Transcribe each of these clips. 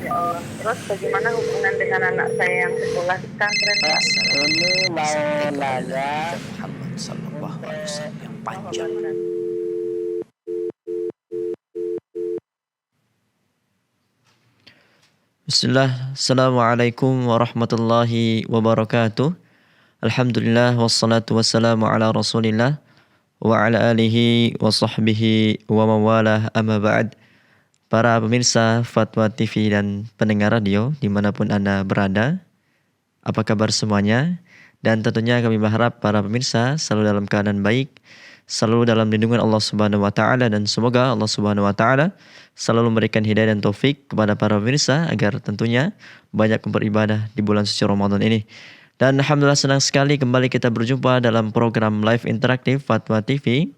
Ya Allah. Terus bagaimana hubungan dengan anak saya yang sekolah di pesantren, Pak? Ini mau Assalamualaikum nanya, Nabi Muhammad sallallahu alaihi wasallam yang panjang. Bismillah, Assalamualaikum warahmatullahi wabarakatuh. Alhamdulillah, wassalatu wassalamu ala rasulillah wa ala alihi wa sahbihi wa mawalah amma ba'd. Para pemirsa Fatwa TV dan pendengar radio dimanapun Anda berada, apa kabar semuanya? Dan tentunya kami berharap para pemirsa selalu dalam keadaan baik, selalu dalam lindungan Allah Subhanahu wa taala, dan semoga Allah Subhanahu wa taala selalu memberikan hidayah dan taufik kepada para pemirsa agar tentunya banyak beribadah di bulan suci Ramadan ini. Dan alhamdulillah senang sekali kembali kita berjumpa dalam program live interaktif Fatwa TV,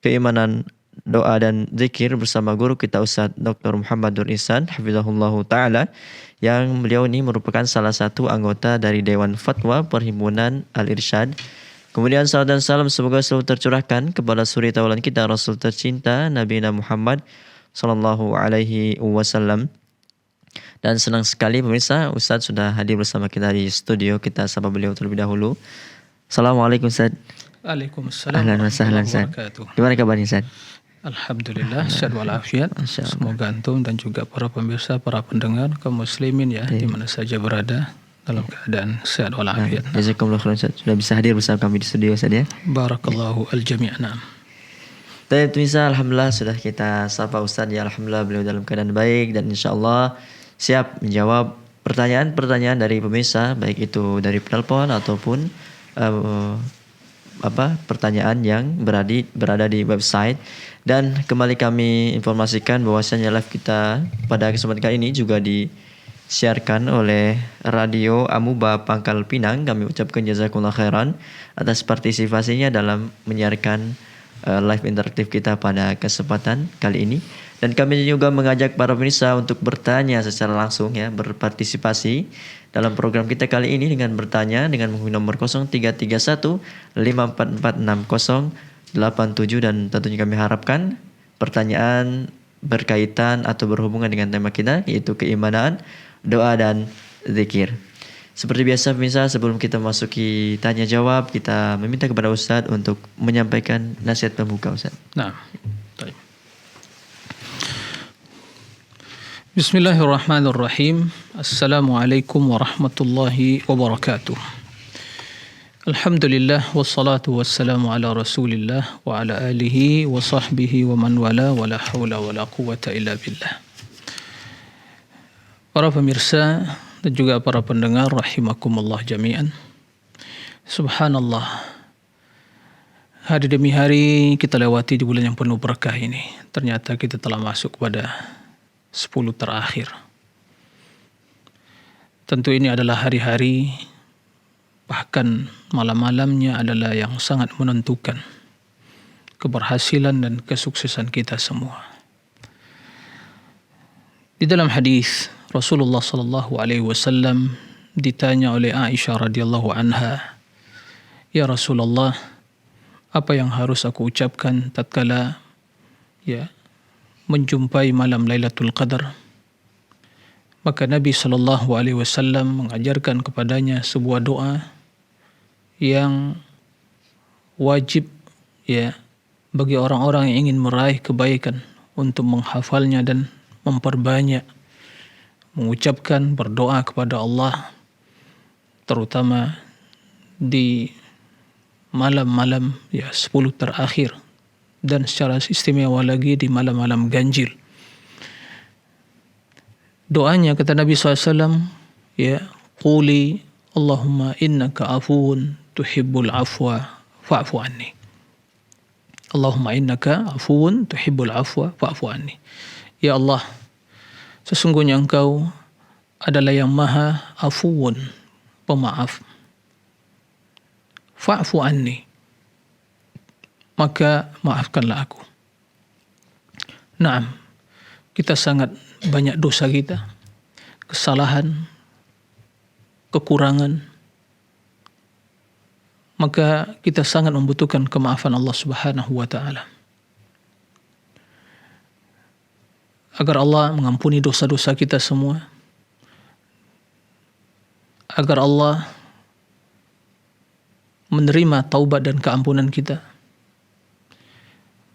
keimanan, doa dan zikir bersama guru kita Ustaz Dr. Muhammad Nur Ihsan hafizahullahu taala, yang beliau ini merupakan salah satu anggota dari Dewan Fatwa Perhimpunan Al-Irsyad. Kemudian salam dan salam semoga selalu tercurahkan kepada suri tauladan kita Rasul tercinta Nabi Muhammad sallallahu alaihi wasallam. Dan senang sekali pemirsa, Ustaz sudah hadir bersama kita di studio. Kita sapa beliau terlebih dahulu. Assalamualaikum Ustaz. Waalaikumsalam Ahlan wa sahlan Ustaz. Gimana kabarnya Ustaz? Alhamdulillah, sehat walafiat. Semoga antum dan juga para pemirsa, para pendengar, kaum muslimin ya, di mana saja berada dalam keadaan sehat walafiat. Jazakumullah khairan Ustaz. Sudah bisa hadir bersama kami di studio Ustaz ya. Barakallahu al-jami'na. Baik pemirsa, alhamdulillah sudah kita sapa Ustaz ya. Alhamdulillah beliau dalam keadaan baik dan insyaallah siap menjawab pertanyaan-pertanyaan dari pemirsa, baik itu dari penelpon ataupun pertanyaan yang berada di website. Dan kembali kami informasikan bahwasanya live kita pada kesempatan kali ini juga disiarkan oleh Radio Amuba Pangkal Pinang. Kami ucapkan jazakumullah khairan atas partisipasinya dalam menyiarkan live interaktif kita pada kesempatan kali ini. Dan kami juga mengajak para pemirsa untuk bertanya secara langsung ya, berpartisipasi dalam program kita kali ini dengan bertanya dengan menghubungi nomor 0331 544 6087, dan tentunya kami harapkan pertanyaan berkaitan atau berhubungan dengan tema kita, yaitu keimanan, doa dan zikir. Seperti biasa pemirsa, sebelum kita masuki tanya jawab, kita meminta kepada Ustaz untuk menyampaikan nasihat pembuka Ustaz. Nah, baik. Bismillahirrahmanirrahim. Assalamualaikum warahmatullahi wabarakatuh. Alhamdulillah wassalatu wassalamu ala Rasulillah wa ala alihi wa sahbihi wa man wala wa la haula wa la quwata illa billah. Para pemirsa dan juga para pendengar rahimakumullah jami'an. Subhanallah. Hari demi hari kita lewati di bulan yang penuh berkah ini. Ternyata kita telah masuk pada 10 terakhir. Tentu ini adalah hari-hari, bahkan malam-malamnya adalah yang sangat menentukan keberhasilan dan kesuksesan kita semua. Di dalam hadis Rasulullah sallallahu alaihi wasallam ditanya oleh Aisyah radhiyallahu anha, "Ya Rasulullah, apa yang harus aku ucapkan tatkala menjumpai malam Lailatul Qadar?" Maka Nabi sallallahu alaihi wasallam mengajarkan kepadanya sebuah doa yang wajib bagi orang-orang yang ingin meraih kebaikan untuk menghafalnya dan memperbanyak mengucapkan, berdoa kepada Allah, terutama di malam-malam 10 terakhir, dan secara istimewa lagi di malam-malam ganjil. Doanya kata Nabi SAW, quli Allahumma innaka afuun tuhibbul afwa fa'fu anni. Allahumma innaka afuun tuhibbul afwa fa'fu anni. Ya Allah, sesungguhnya Engkau adalah yang maha afuun, pemaaf. Fa'fu anni, maka maafkanlah aku. Naam, kita sangat banyak dosa kita, kesalahan, kekurangan. Maka kita sangat membutuhkan kemaafan Allah Subhanahu wa taala. Agar Allah mengampuni dosa-dosa kita semua, agar Allah menerima taubat dan keampunan kita,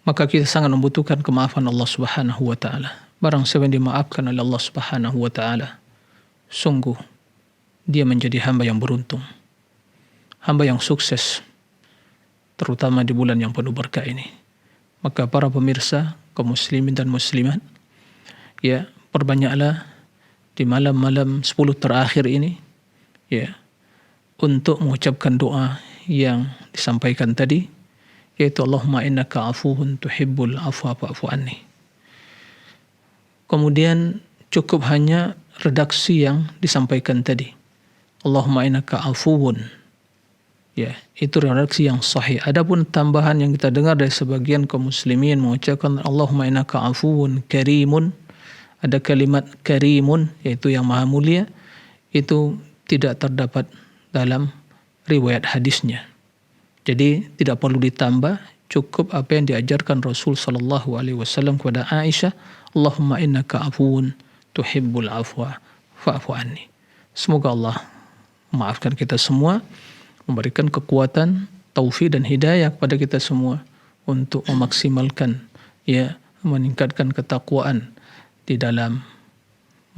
maka kita sangat membutuhkan kemaafan Allah Subhanahu wa taala. Barang siapa yang dimaafkan oleh Allah Subhanahu wa taala, sungguh dia menjadi hamba yang beruntung, hamba yang sukses, terutama di bulan yang penuh berkah ini. Maka para pemirsa, kaum muslimin dan muslimat, ya, perbanyaklah di malam-malam 10 terakhir ini, ya, untuk mengucapkan doa yang disampaikan tadi, yaitu Allahumma innaka afuwun tuhibbul afwa fa'fu anni. Kemudian cukup hanya redaksi yang disampaikan tadi, Allahumma innaka afuwun. Ya, itu redaksi yang sahih. Adapun tambahan yang kita dengar dari sebagian kaum muslimin mengucapkan Allahumma innaka afuwun karimun, ada kalimat karimun, yaitu yang maha mulia, itu tidak terdapat dalam riwayat hadisnya. Jadi tidak perlu ditambah, cukup apa yang diajarkan Rasul sallallahu alaihi wasallam kepada Aisyah, Allahumma innaka afuwun tuhibbul afwa fa'fu anni. Semoga Allah memaafkan kita semua, memberikan kekuatan, taufik dan hidayah kepada kita semua untuk memaksimalkan, ya, meningkatkan ketakwaan di dalam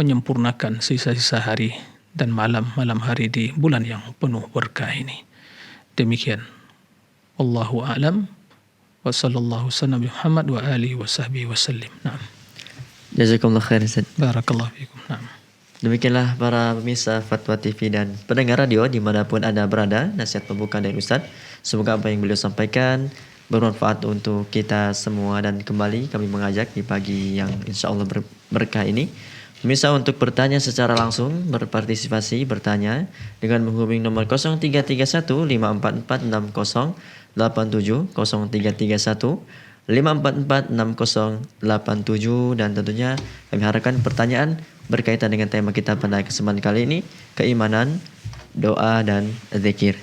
menyempurnakan sisa-sisa hari dan malam-malam hari di bulan yang penuh berkah ini. Demikian. Wallahu a'lam wa sallallahu sallam Muhammad wa alihi wa sahbihi wa sallim. Naam. Jazakumullah khair Ustaz. Barakallahu fikum. Naam. Demikianlah para pemirsa Fatwa TV dan pendengar radio dimanapun Anda berada, nasihat pembuka dari Ustaz. Semoga apa yang beliau sampaikan bermanfaat untuk kita semua, dan kembali kami mengajak di pagi yang insya Allah berkah ini, pemirsa, untuk bertanya secara langsung, berpartisipasi, bertanya dengan menghubungi nomor 0331 544 6087, 0331 544 6087, dan tentunya kami harapkan pertanyaan berkaitan dengan tema kita pada kesempatan kali ini, keimanan, doa dan zikir.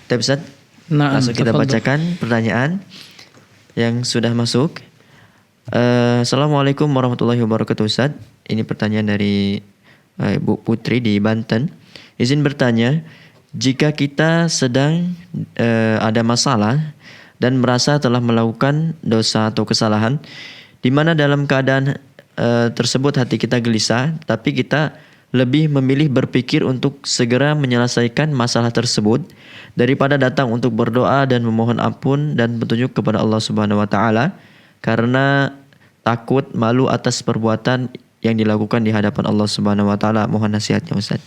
Tapi Ustaz, langsung kita bacakan pertanyaan yang sudah masuk. Assalamualaikum warahmatullahi wabarakatuh Ustaz. Ini pertanyaan dari Bu Putri di Banten. Izin bertanya, jika kita sedang ada masalah dan merasa telah melakukan dosa atau kesalahan, di mana dalam keadaan tersebut hati kita gelisah, tapi kita lebih memilih berpikir untuk segera menyelesaikan masalah tersebut daripada datang untuk berdoa dan memohon ampun dan petunjuk kepada Allah Subhanahu wa taala, karena takut malu atas perbuatan yang dilakukan di hadapan Allah Subhanahu wa taala. Mohon nasihatnya Ustaz.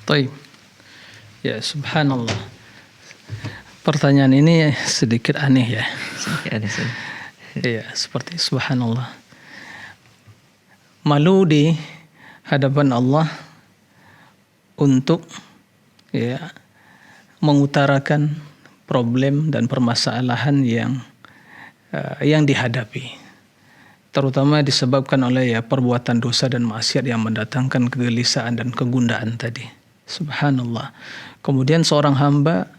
Baik. Ya, subhanallah. Pertanyaan ini sedikit aneh ya. Sedikit aneh Ustaz. Iya, seperti subhanallah. Malu di hadapan Allah untuk, ya, mengutarakan problem dan permasalahan yang dihadapi, terutama disebabkan oleh, ya, perbuatan dosa dan maksiat yang mendatangkan kegelisahan dan kegundahan tadi. Subhanallah. Kemudian seorang hamba,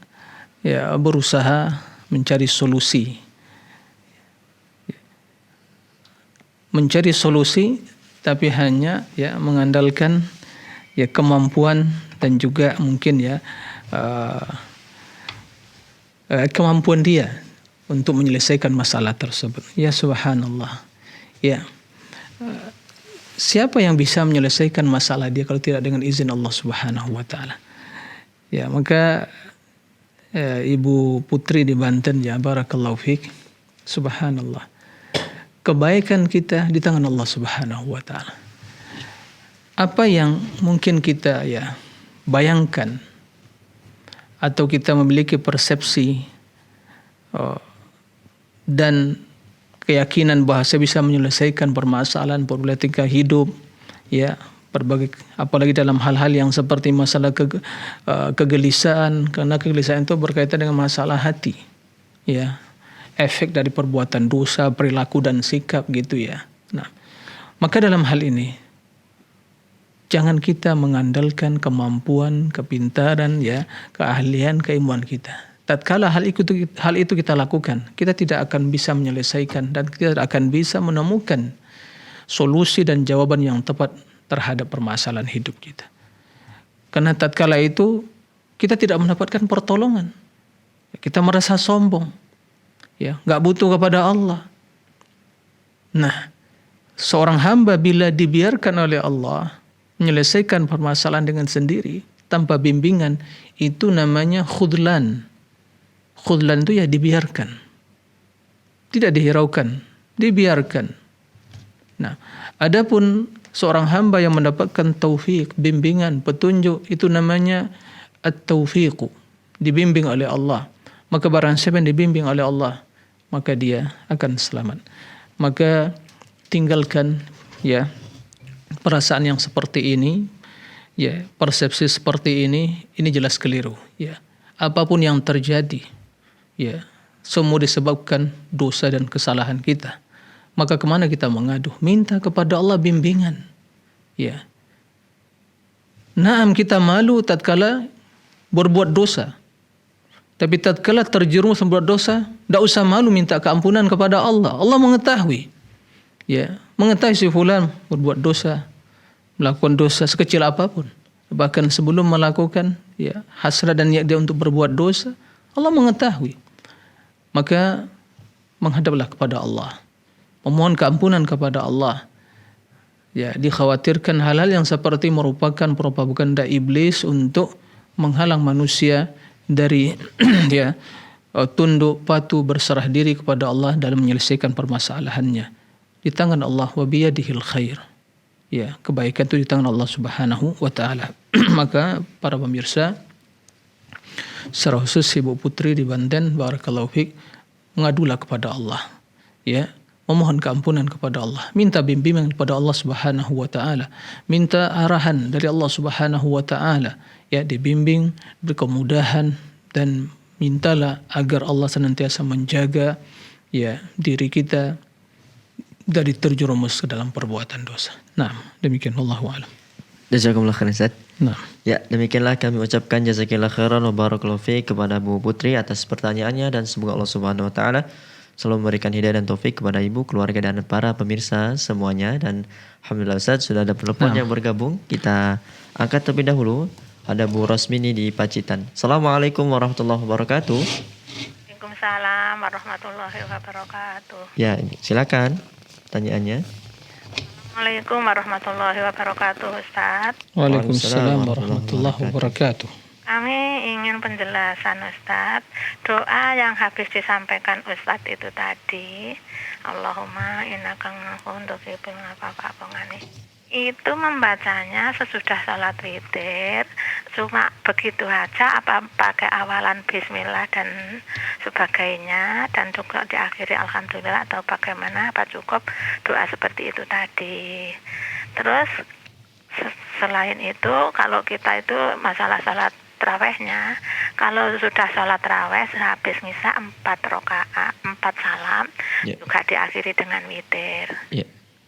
ya, berusaha mencari solusi, tapi hanya, ya, mengandalkan, ya, kemampuan dan juga mungkin, ya, kemampuan dia untuk menyelesaikan masalah tersebut. Ya subhanallah. Ya, siapa yang bisa menyelesaikan masalah dia kalau tidak dengan izin Allah Subhanahu wa taala? Ya, maka Ibu Putri di Banten, ya, barakallahu fiik. Subhanallah. Kebaikan kita di tangan Allah Subhanahu wa taala. Apa yang mungkin kita, ya, bayangkan atau kita memiliki persepsi dan keyakinan bahwa saya bisa menyelesaikan permasalahan problematika hidup, ya, berbagai, apalagi dalam hal-hal yang seperti masalah kegelisahan, karena kegelisahan itu berkaitan dengan masalah hati, ya, efek dari perbuatan dosa, perilaku dan sikap gitu, ya. Nah, maka dalam hal ini jangan kita mengandalkan kemampuan, kepintaran, ya, keahlian, keilmuan kita. Tatkala hal itu kita lakukan, kita tidak akan bisa menyelesaikan dan kita tidak akan bisa menemukan solusi dan jawaban yang tepat terhadap permasalahan hidup kita. Karena tatkala itu kita tidak mendapatkan pertolongan. Kita merasa sombong. Ya, enggak butuh kepada Allah. Nah, seorang hamba bila dibiarkan oleh Allah menyelesaikan permasalahan dengan sendiri tanpa bimbingan, itu namanya khudlan. Khudlan itu ya dibiarkan. Tidak dihiraukan, dibiarkan. Nah, adapun seorang hamba yang mendapatkan taufik, bimbingan, petunjuk, itu namanya at-taufiqu, dibimbing oleh Allah. Maka barang siapa yang dibimbing oleh Allah, maka dia akan selamat. Maka tinggalkan ya perasaan yang seperti ini, ya persepsi seperti ini jelas keliru. Ya, apapun yang terjadi, ya semua disebabkan dosa dan kesalahan kita. Maka kemana kita mengadu? Minta kepada Allah bimbingan. Ya. Naam, kita malu tatkala berbuat dosa. Tapi tatkala terjerumus membuat dosa, tidak usah malu minta keampunan kepada Allah. Allah mengetahui. Ya, mengetahui si fulan berbuat dosa, melakukan dosa sekecil apapun. Bahkan sebelum melakukan ya hasrat dan niat dia untuk berbuat dosa, Allah mengetahui. Maka menghadaplah kepada Allah, memohon keampunan kepada Allah. Ya, dikhawatirkan hal-hal yang seperti merupakan propaganda iblis untuk menghalang manusia dari ya tunduk patuh berserah diri kepada Allah dalam menyelesaikan permasalahannya. Di tangan Allah, wa biyadihil khair. Ya, kebaikan itu di tangan Allah Subhanahu wa taala. Maka para pemirsa, secara khusus Ibu Putri di Banten, barakallahu fiik, mengadulah kepada Allah. Ya, memohon keampunan kepada Allah, minta bimbingan kepada Allah Subhanahu wa taala, minta arahan dari Allah Subhanahu wa taala, ya dibimbing, berkemudahan, dan mintalah agar Allah senantiasa menjaga ya diri kita dari terjerumus ke dalam perbuatan dosa. Nah, demikian wallahu a'lam. Jazakumullah khairan Ustaz. Nah, Ya, demikianlah kami ucapkan jazakillah khairan wa barakallahu fiik kepada Bu Putri atas pertanyaannya, dan semoga Allah Subhanahu wa taala selalu memberikan hidayah dan taufik kepada ibu, keluarga, dan para pemirsa semuanya. Dan alhamdulillah Ustaz, sudah ada penelpon yang bergabung. Kita angkat terlebih dahulu. Ada Bu Rosmini di Pacitan. Assalamualaikum warahmatullahi wabarakatuh. Waalaikumsalam warahmatullahi wabarakatuh. Ya, silakan pertanyaannya. Assalamualaikum warahmatullahi wabarakatuh, Ustaz. waalaikumsalam warahmatullahi wabarakatuh. Kami ingin penjelasan, Ustaz. Doa yang habis disampaikan Ustaz itu tadi, Allahumma innaka kuntu tuhibbul afwa fa'fu. Itu membacanya sesudah sholat witir, cuma begitu aja, apa pakai awalan bismillah dan sebagainya, dan juga diakhiri alhamdulillah, atau bagaimana, apa cukup doa seperti itu tadi. Terus selain itu, kalau kita itu masalah sholat tarawehnya, kalau sudah sholat taraweh habis misa 4 rakaat 4 salam, juga diakhiri dengan witir.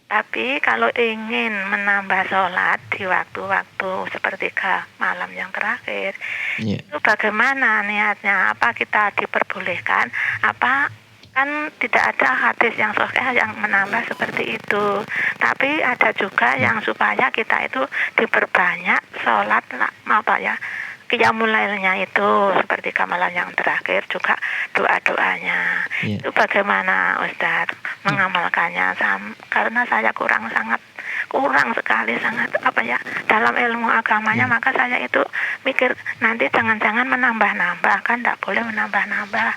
Tapi kalau ingin menambah sholat di waktu-waktu sepertiga malam yang terakhir, itu bagaimana niatnya? Apa kita diperbolehkan? Apa kan tidak ada hadis yang sahih yang menambah seperti itu. Tapi ada juga yang supaya kita itu diperbanyak sholat qiyamul lailnya itu seperti malam yang terakhir, juga doa-doanya. Itu bagaimana Ustaz mengamalkannya? Karena saya kurang sekali dalam ilmu agamanya, maka saya itu mikir nanti jangan-jangan menambah-nambah, kan tidak boleh menambah-nambah.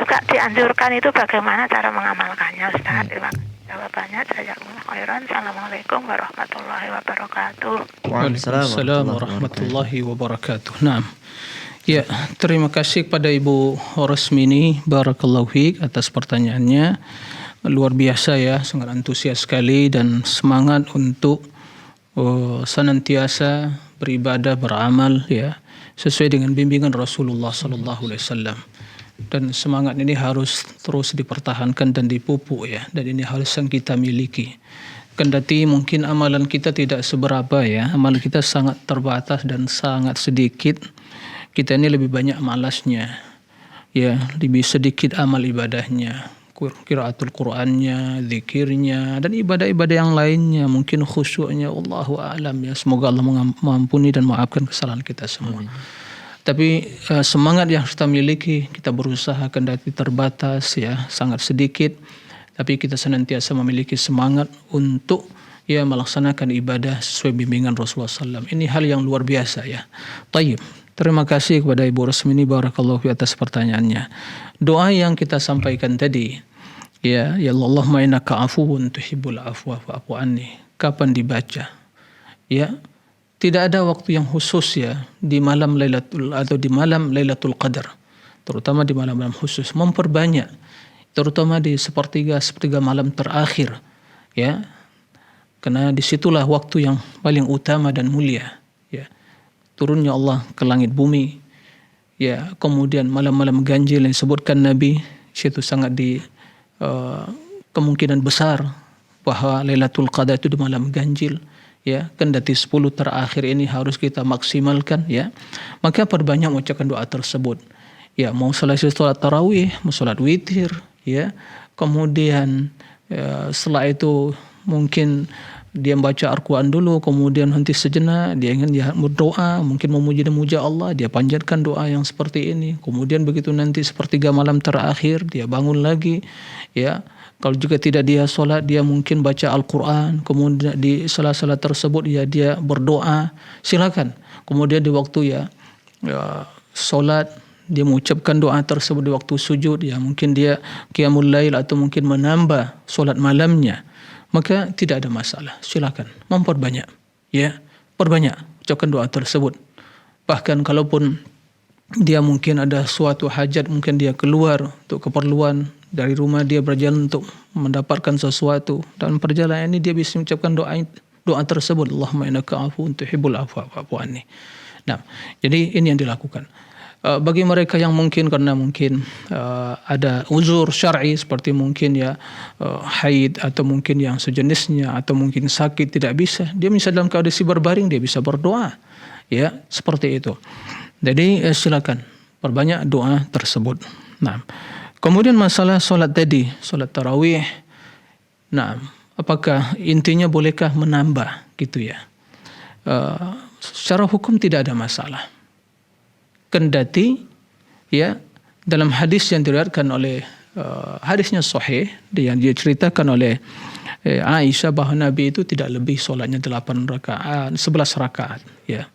Juga dianjurkan itu bagaimana cara mengamalkannya, Ustaz? Terima kasih jawabannya. Jazakumullah khairan. Assalamualaikum warahmatullahi wabarakatuh. Waalaikumsalam warahmatullahi wabarakatuh. Nah, ya, terima kasih kepada Ibu Rosmini, barakallahu fiik, atas pertanyaannya. Luar biasa ya, sangat antusias sekali dan semangat untuk senantiasa beribadah, beramal ya sesuai dengan bimbingan Rasulullah sallallahu alaihi wasallam. Dan semangat ini harus terus dipertahankan dan dipupuk ya, dan ini harus yang kita miliki. Kendati mungkin amalan kita tidak seberapa ya, amalan kita sangat terbatas dan sangat sedikit. Kita ini lebih banyak malasnya ya, lebih sedikit amal ibadahnya. qiraatul Qur'annya, zikirnya, dan ibadah-ibadah yang lainnya, mungkin khusyuknya, Allahu a'lam ya. Semoga Allah mengampuni dan maafkan kesalahan kita semua. Tapi semangat yang kita miliki, kita berusaha kendati terbatas ya, sangat sedikit, tapi kita senantiasa memiliki semangat untuk ya melaksanakan ibadah sesuai bimbingan Rasulullah SAW. Ini hal yang luar biasa ya. Tayyib. Terima kasih kepada Ibu Rasmini, barakallahu fi atas pertanyaannya. Doa yang kita sampaikan tadi, ya Allahumma innaka afuwun tuhibbul afwa fa'fu anni. Kapan dibaca? Ya, tidak ada waktu yang khusus ya di malam Lailatul Qadar. Terutama di malam-malam khusus, memperbanyak, terutama di sepertiga malam terakhir, ya. Karena disitulah waktu yang paling utama dan mulia, ya. Turunnya Allah ke langit bumi, ya, kemudian malam-malam ganjil yang disebutkan Nabi, situ sangat kemungkinan besar bahwa Lailatul Qadar itu di malam ganjil, ya. Kendati 10 terakhir ini harus kita maksimalkan, ya. Maka perbanyak mengucapkan doa tersebut, ya, mau selesai sholat tarawih, mau sholat witir, ya. Kemudian setelah itu mungkin dia membaca Al-Quran dulu, kemudian henti sejenak, dia ingin berdoa, mungkin memuji Allah, dia panjatkan doa yang seperti ini. Kemudian begitu nanti sepertiga malam terakhir, dia bangun lagi, ya. Kalau juga tidak dia sholat, dia mungkin baca Al-Quran, kemudian di salat-salat tersebut ya dia berdoa, silakan. Kemudian di waktu ya sholat, dia mengucapkan doa tersebut di waktu sujud, ya mungkin dia qiyamul lail atau mungkin menambah sholat malamnya, maka tidak ada masalah, silakan memperbanyak, ya, perbanyak ucapkan doa tersebut. Bahkan kalaupun dia mungkin ada suatu hajat, mungkin dia keluar untuk keperluan dari rumah, dia berjalan untuk mendapatkan sesuatu, dan perjalanan ini dia bisa mengucapkan doa tersebut, Allahumma innaka afuwun tuhibbul afwa fa'fu anni. Nah, jadi ini yang dilakukan. Bagi mereka yang mungkin karena mungkin ada uzur syar'i seperti mungkin ya haid atau mungkin yang sejenisnya atau mungkin sakit tidak bisa, dia bisa dalam kondisi berbaring, dia bisa berdoa, ya, seperti itu. Jadi silakan perbanyak doa tersebut. Nah, kemudian masalah solat tadi, solat tarawih. Nah, apakah intinya bolehkah menambah gitu ya? Secara hukum tidak ada masalah. Kendati ya dalam hadis yang diriwayatkan oleh hadisnya sahih yang dia ceritakan oleh Aisyah bahwa Nabi itu tidak lebih solatnya 8 rakaat, 11 rakaat, ya.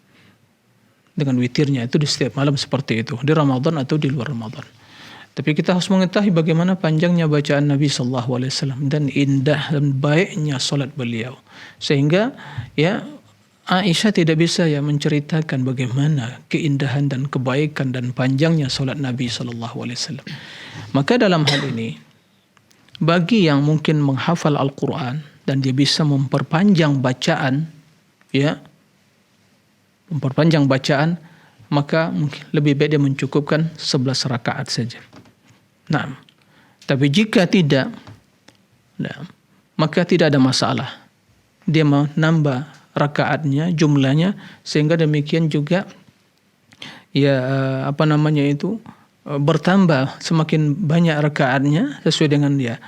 Dengan witirnya itu di setiap malam seperti itu, di Ramadan atau di luar Ramadan. Tapi kita harus mengetahui bagaimana panjangnya bacaan Nabi sallallahu alaihi wasallam dan indah dan baiknya solat beliau, sehingga ya Aisyah tidak bisa ya menceritakan bagaimana keindahan dan kebaikan dan panjangnya solat Nabi sallallahu alaihi wasallam. Maka dalam hal ini, bagi yang mungkin menghafal Al-Quran dan dia bisa memperpanjang bacaan, ya, memperpanjang bacaan, maka mungkin lebih baik dia mencukupkan 11 rakaat saja. Nah, tapi jika tidak, nah, maka tidak ada masalah. Dia menambah rakaatnya, jumlahnya, sehingga demikian juga ya bertambah semakin banyak rakaatnya sesuai dengan dia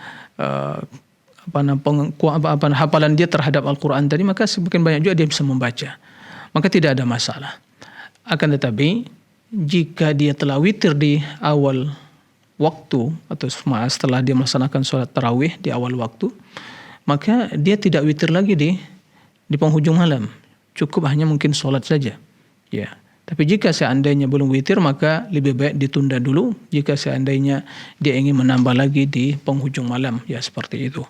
hafalan dia terhadap Al-Quran tadi, maka semakin banyak juga dia bisa membaca, maka tidak ada masalah. Akan tetapi jika dia telah witir di awal waktu atau setelah dia melaksanakan sholat tarawih di awal waktu, maka dia tidak witir lagi di penghujung malam, cukup hanya mungkin sholat saja, ya. Tapi jika seandainya belum witir, maka lebih baik ditunda dulu. Jika seandainya dia ingin menambah lagi di penghujung malam, ya seperti itu.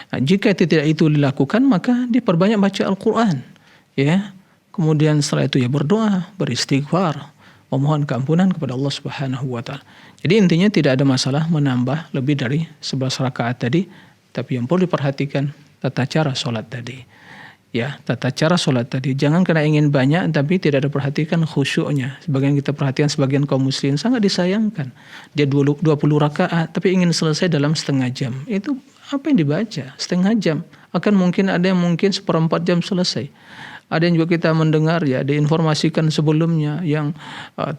Nah, jika tidak itu dilakukan, maka dia perbanyak baca Al-Quran, ya. Kemudian setelah itu ya berdoa, beristighfar, memohon keampunan kepada Allah Subhanahu wa taala. Jadi intinya tidak ada masalah menambah lebih dari 11 rakaat tadi, tapi yang perlu diperhatikan tata cara sholat tadi. Ya, tata cara sholat tadi. Jangan karena ingin banyak tapi tidak ada perhatikan khusyuknya. Sebagian kita perhatikan, sebagian kaum muslimin sangat disayangkan. Dia 20 rakaat tapi ingin selesai dalam setengah jam. Itu apa yang dibaca? Setengah jam. Akan mungkin ada yang mungkin 1/4 jam selesai. Ada yang juga kita mendengar ya diinformasikan sebelumnya yang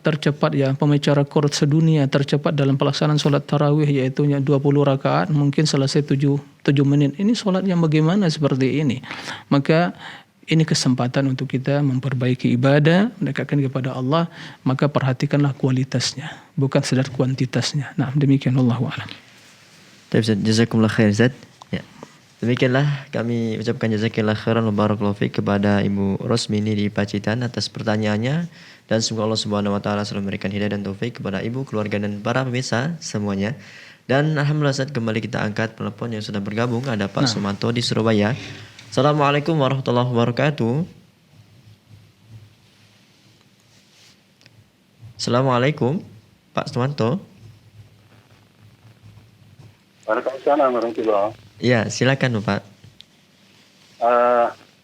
tercepat ya pemecah rekor sedunia tercepat dalam pelaksanaan sholat tarawih yaitu 20 rakaat mungkin selesai 7 menit. Ini sholat yang bagaimana seperti ini? Maka ini kesempatan untuk kita memperbaiki ibadah, mendekatkan kepada Allah, maka perhatikanlah kualitasnya, bukan sekedar kuantitasnya. Nah, demikian Allahu a'lam. Baik Ustaz, jazakumullah khair Ustaz. Ya. Demikianlah kami ucapkan jazakallah khairan wa barakallahu fiik kepada Ibu Rosmini di Pacitan atas pertanyaannya, dan semoga Allah Subhanahu wa taala selalu memberikan hidayah dan taufik kepada ibu, keluarga dan para pemirsa semuanya. Dan alhamdulillah Ustaz, kembali kita angkat telepon yang sudah bergabung. Ada Pak Sumanto di Surabaya. Assalamualaikum warahmatullahi wabarakatuh. Assalamualaikum Pak Sumanto. Waalaikumsalam warahmatullahi. Ya, silakan Bapak.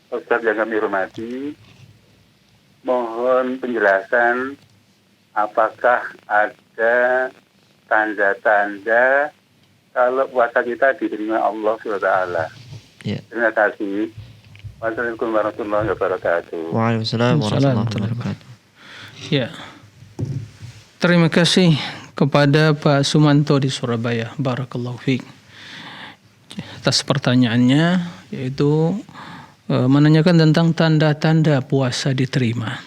Ustaz yang kami hormati, mohon penjelasan apakah ada tanda-tanda kalau puasa kita diterima Allah SWT. Ya. Terima kasih. Wassalamualaikum warahmatullahi wabarakatuh. Waalaikumsalam warahmatullahi wabarakatuh. Ya. Terima kasih kepada Pak Sumanto di Surabaya. Barakallahu fiik. Atas pertanyaannya yaitu menanyakan tentang tanda-tanda puasa diterima.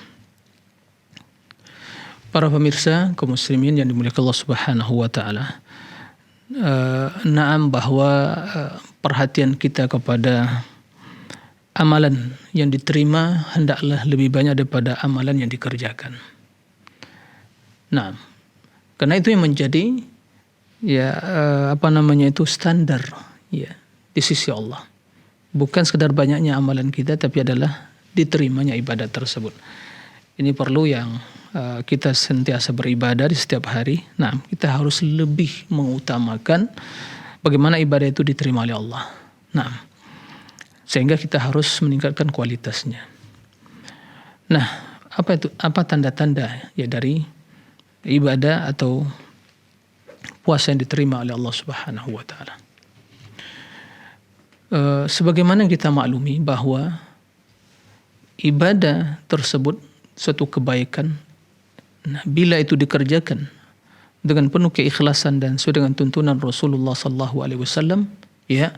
Para pemirsa kaum muslimin yang dimuliakan Allah Subhanahu wa taala. Naam bahwa perhatian kita kepada amalan yang diterima hendaklah lebih banyak daripada amalan yang dikerjakan. Nah, karena itu yang menjadi standar ya di sisi Allah. Bukan sekedar banyaknya amalan kita, tapi adalah diterimanya ibadah tersebut. Ini perlu yang kita sentiasa beribadah di setiap hari. Nah, kita harus lebih mengutamakan bagaimana ibadah itu diterima oleh Allah. Nah, sehingga kita harus meningkatkan kualitasnya. Nah, apa tanda-tanda ya dari ibadah atau puasa yang diterima oleh Allah Subhanahu wa taala? Sebagaimana kita maklumi bahwa ibadah tersebut suatu kebaikan, nah, bila itu dikerjakan dengan penuh keikhlasan dan sesuai dengan tuntunan Rasulullah SAW, ya,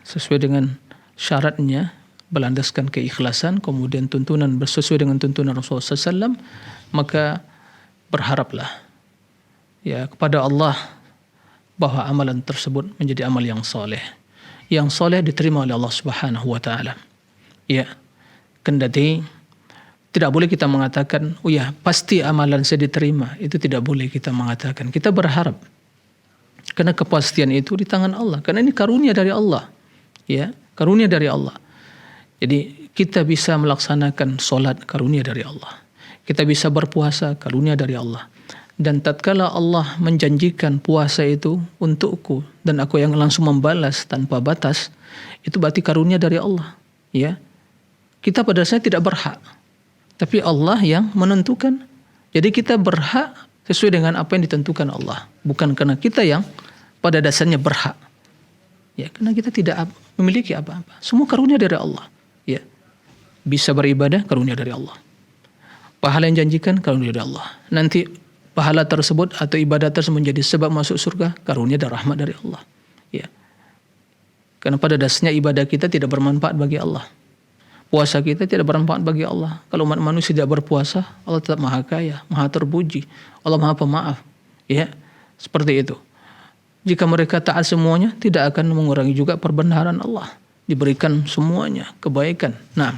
sesuai dengan syaratnya, berlandaskan keikhlasan, kemudian tuntunan sesuai dengan tuntunan Rasulullah SAW, maka berharaplah ya kepada Allah bahwa amalan tersebut menjadi amal yang soleh. Yang soleh diterima oleh Allah Subhanahu wa taala. Ya. Kendati tidak boleh kita mengatakan, oh ya, pasti amalan saya diterima. Itu tidak boleh kita mengatakan. Kita berharap. Karena kepastian itu di tangan Allah. Karena ini karunia dari Allah. Ya, karunia dari Allah. Jadi kita bisa melaksanakan solat, karunia dari Allah. Kita bisa berpuasa, karunia dari Allah. Dan tatkala Allah menjanjikan puasa itu untukku dan aku yang langsung membalas tanpa batas, itu berarti karunia dari Allah. Ya, kita pada dasarnya tidak berhak, tapi Allah yang menentukan. Jadi kita berhak sesuai dengan apa yang ditentukan Allah, bukan karena kita yang pada dasarnya berhak. Ya, karena kita tidak memiliki apa-apa. Semua karunia dari Allah. Ya, bisa beribadah karunia dari Allah. Pahala yang janjikan karunia dari Allah. Nanti pahala tersebut atau ibadah tersebut menjadi sebab masuk surga, karunia dan rahmat dari Allah. Ya. Karena pada dasarnya ibadah kita tidak bermanfaat bagi Allah. Puasa kita tidak bermanfaat bagi Allah. Kalau umat manusia tidak berpuasa, Allah tetap maha kaya, maha terpuji. Allah maha pemaaf. Ya. Seperti itu. Jika mereka taat semuanya, tidak akan mengurangi juga perbenaran Allah. Diberikan semuanya kebaikan. Nah,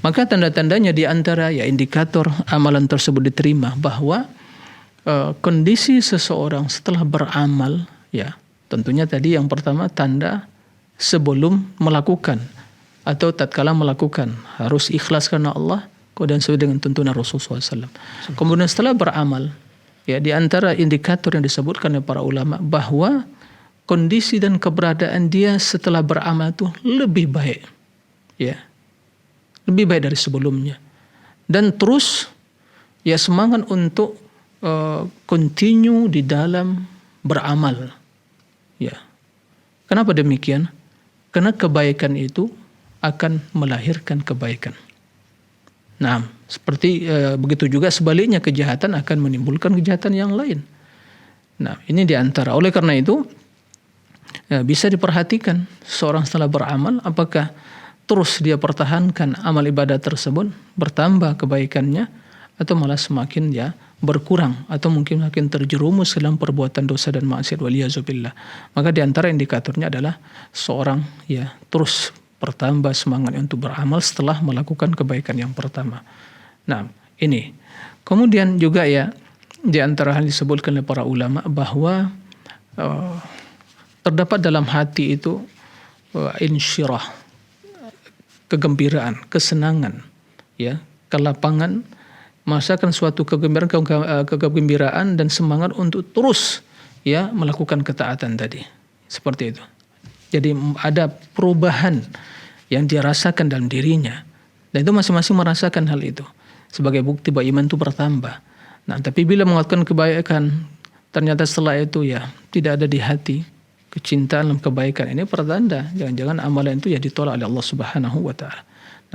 maka tanda-tandanya di antara ya indikator amalan tersebut diterima bahwa kondisi seseorang setelah beramal, ya tentunya tadi yang pertama tanda sebelum melakukan atau tatkala melakukan harus ikhlas karena Allah dan sesuai dengan tuntunan Rasulullah SAW. Kemudian setelah beramal, ya di antara indikator yang disebutkan oleh para ulama bahwa kondisi dan keberadaan dia setelah beramal itu lebih baik, ya lebih baik dari sebelumnya, dan terus ya semangat untuk continue di dalam beramal. Ya. Kenapa demikian? Karena kebaikan itu akan melahirkan kebaikan. Nah, seperti begitu juga sebaliknya, kejahatan akan menimbulkan kejahatan yang lain. Nah, ini diantara. Oleh karena itu, bisa diperhatikan seorang setelah beramal, apakah terus dia pertahankan amal ibadah tersebut, bertambah kebaikannya, atau malah semakin berkurang, atau mungkin makin terjerumus dalam perbuatan dosa dan maksiat, waliyazubillah. Maka diantara indikatornya adalah seorang terus bertambah semangat untuk beramal setelah melakukan kebaikan yang pertama. Nah, ini. Kemudian juga di antara hal disebutkan oleh para ulama bahwa terdapat dalam hati itu insyirah, kegembiraan, kesenangan, kelapangan, merasakan suatu kegembiraan dan semangat untuk terus melakukan ketaatan tadi. Seperti itu. Jadi ada perubahan yang dia rasakan dalam dirinya. Dan itu masing-masing merasakan hal itu sebagai bukti bahwa iman itu bertambah. Nah, tapi bila melakukan kebaikan, ternyata setelah itu tidak ada di hati kecintaan dalam kebaikan, ini pertanda jangan-jangan amalan itu ditolak oleh Allah Subhanahu wa taala.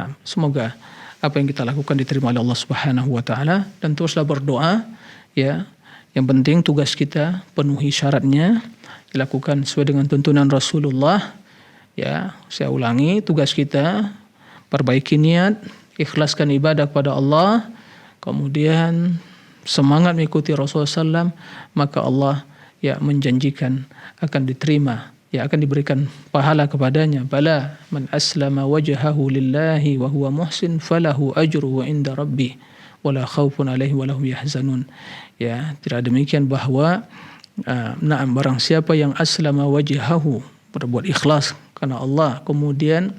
Nah, semoga apa yang kita lakukan diterima oleh Allah Subhanahu wa taala, dan teruslah berdoa Yang penting tugas kita penuhi syaratnya, dilakukan sesuai dengan tuntunan Rasulullah. Saya ulangi, tugas kita perbaiki niat, ikhlaskan ibadah kepada Allah, kemudian semangat mengikuti Rasulullah SAW, maka Allah menjanjikan akan diterima, akan diberikan pahala kepadanya. Bala man aslama wajhahu lillahi wa huwa muhsin falahu ajruhu inda rabbih wala khaufun alaihi wa lahum yahzanun. Tidak demikian bahwa barang siapa yang aslama wajhahu, berbuat ikhlas karena Allah, kemudian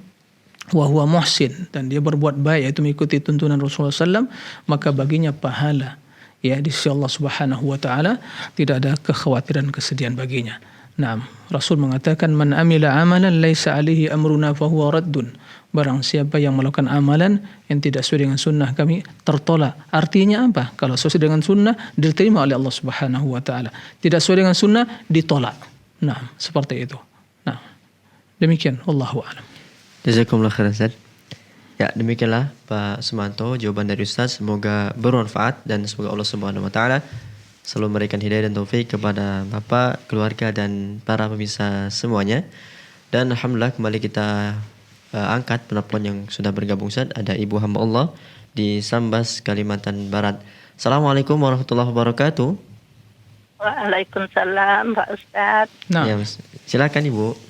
wa huwa muhsin, dan dia berbuat baik, yaitu mengikuti tuntunan Rasulullah SAW, maka baginya pahala di sisi Allah Subhanahu wa taala, tidak ada kekhawatiran, kesedihan baginya. Nah, Rasul mengatakan man amila amalan laisa alaihi amruna fahuwa raddun. Barang siapa yang melakukan amalan yang tidak sesuai dengan sunnah kami, tertolak. Artinya apa? Kalau sesuai dengan sunnah diterima oleh Allah Subhanahu wa taala. Tidak sesuai dengan sunnah ditolak. Nah, seperti itu. Nah, demikian, wallahu a'lam. Jazakumullah khairan Ustaz. Demikianlah Pak Sumanto jawaban dari Ustaz, semoga bermanfaat dan semoga Allah Subhanahu wa taala selalu memberikan hidayah dan taufik kepada Bapak, keluarga dan para pemirsa semuanya. Dan alhamdulillah kembali kita angkat penelpon yang sudah bergabung Ustaz. Ada Ibu hamba Allah di Sambas, Kalimantan Barat. Assalamualaikum warahmatullahi wabarakatuh. Waalaikumsalam Pak Ustaz. Nah, silakan Ibu.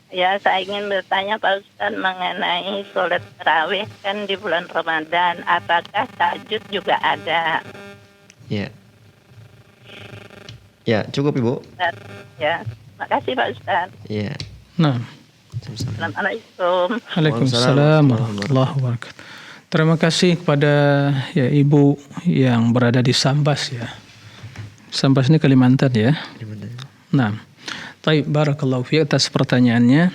Saya ingin bertanya Pak Ustaz mengenai sholat tarawih kan di bulan Ramadan. Apakah tahajud juga ada? Ya, cukup Ibu. Makasih Pak Ustaz. Nah. Assalamualaikum. Waalaikumsalam warahmatullahi wabarakatuh. Terima kasih kepada Ibu yang berada di Sambas Sambas ini Kalimantan Nah, baik, barakallahu fiik atas pertanyaannya.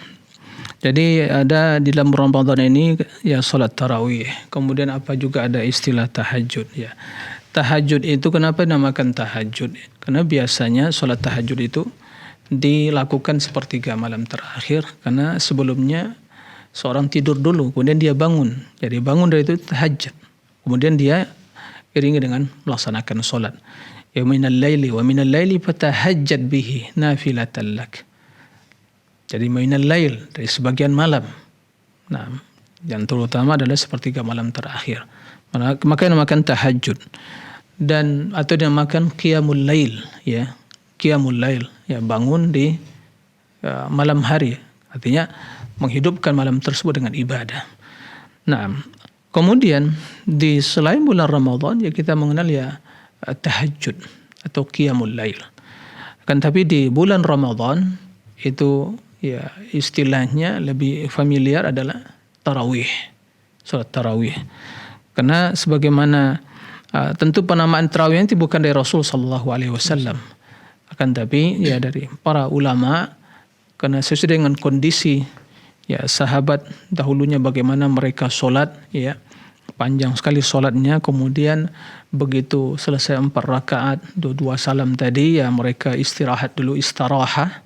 Jadi ada di dalam Ramadan ini salat tarawih. Kemudian apa juga ada istilah tahajud Tahajud itu kenapa dinamakan tahajud? Karena biasanya salat tahajud itu dilakukan sepertiga malam terakhir, karena sebelumnya seorang tidur dulu, kemudian dia bangun. Jadi bangun dari itu tahajud. Kemudian dia iringi dengan melaksanakan salat. Ya minal laili wa minal laili fatahajjad bihi nafilatan lak. Jadi minal lail, dari sebagian malam. Nah, yang terutama adalah sepertiga malam terakhir. Maka dinamakan tahajud. Dan atau dinamakan qiyamul lail, qiyamul lail, bangun di malam hari, artinya menghidupkan malam tersebut dengan ibadah. Nah, kemudian di selain bulan Ramadan kita mengenal tahajud atau qiyamul lail. Kan tapi di bulan Ramadan itu istilahnya lebih familiar adalah tarawih, salat tarawih. Karena sebagaimana tentu penamaan tarawih itu bukan dari Rasul sallallahu alaihi wasallam, akan tapi dari para ulama, karena sesuai dengan kondisi sahabat dahulunya bagaimana mereka sholat, panjang sekali sholatnya, kemudian begitu selesai 4 rakaat 2 salam tadi mereka istirahat dulu, istirahah.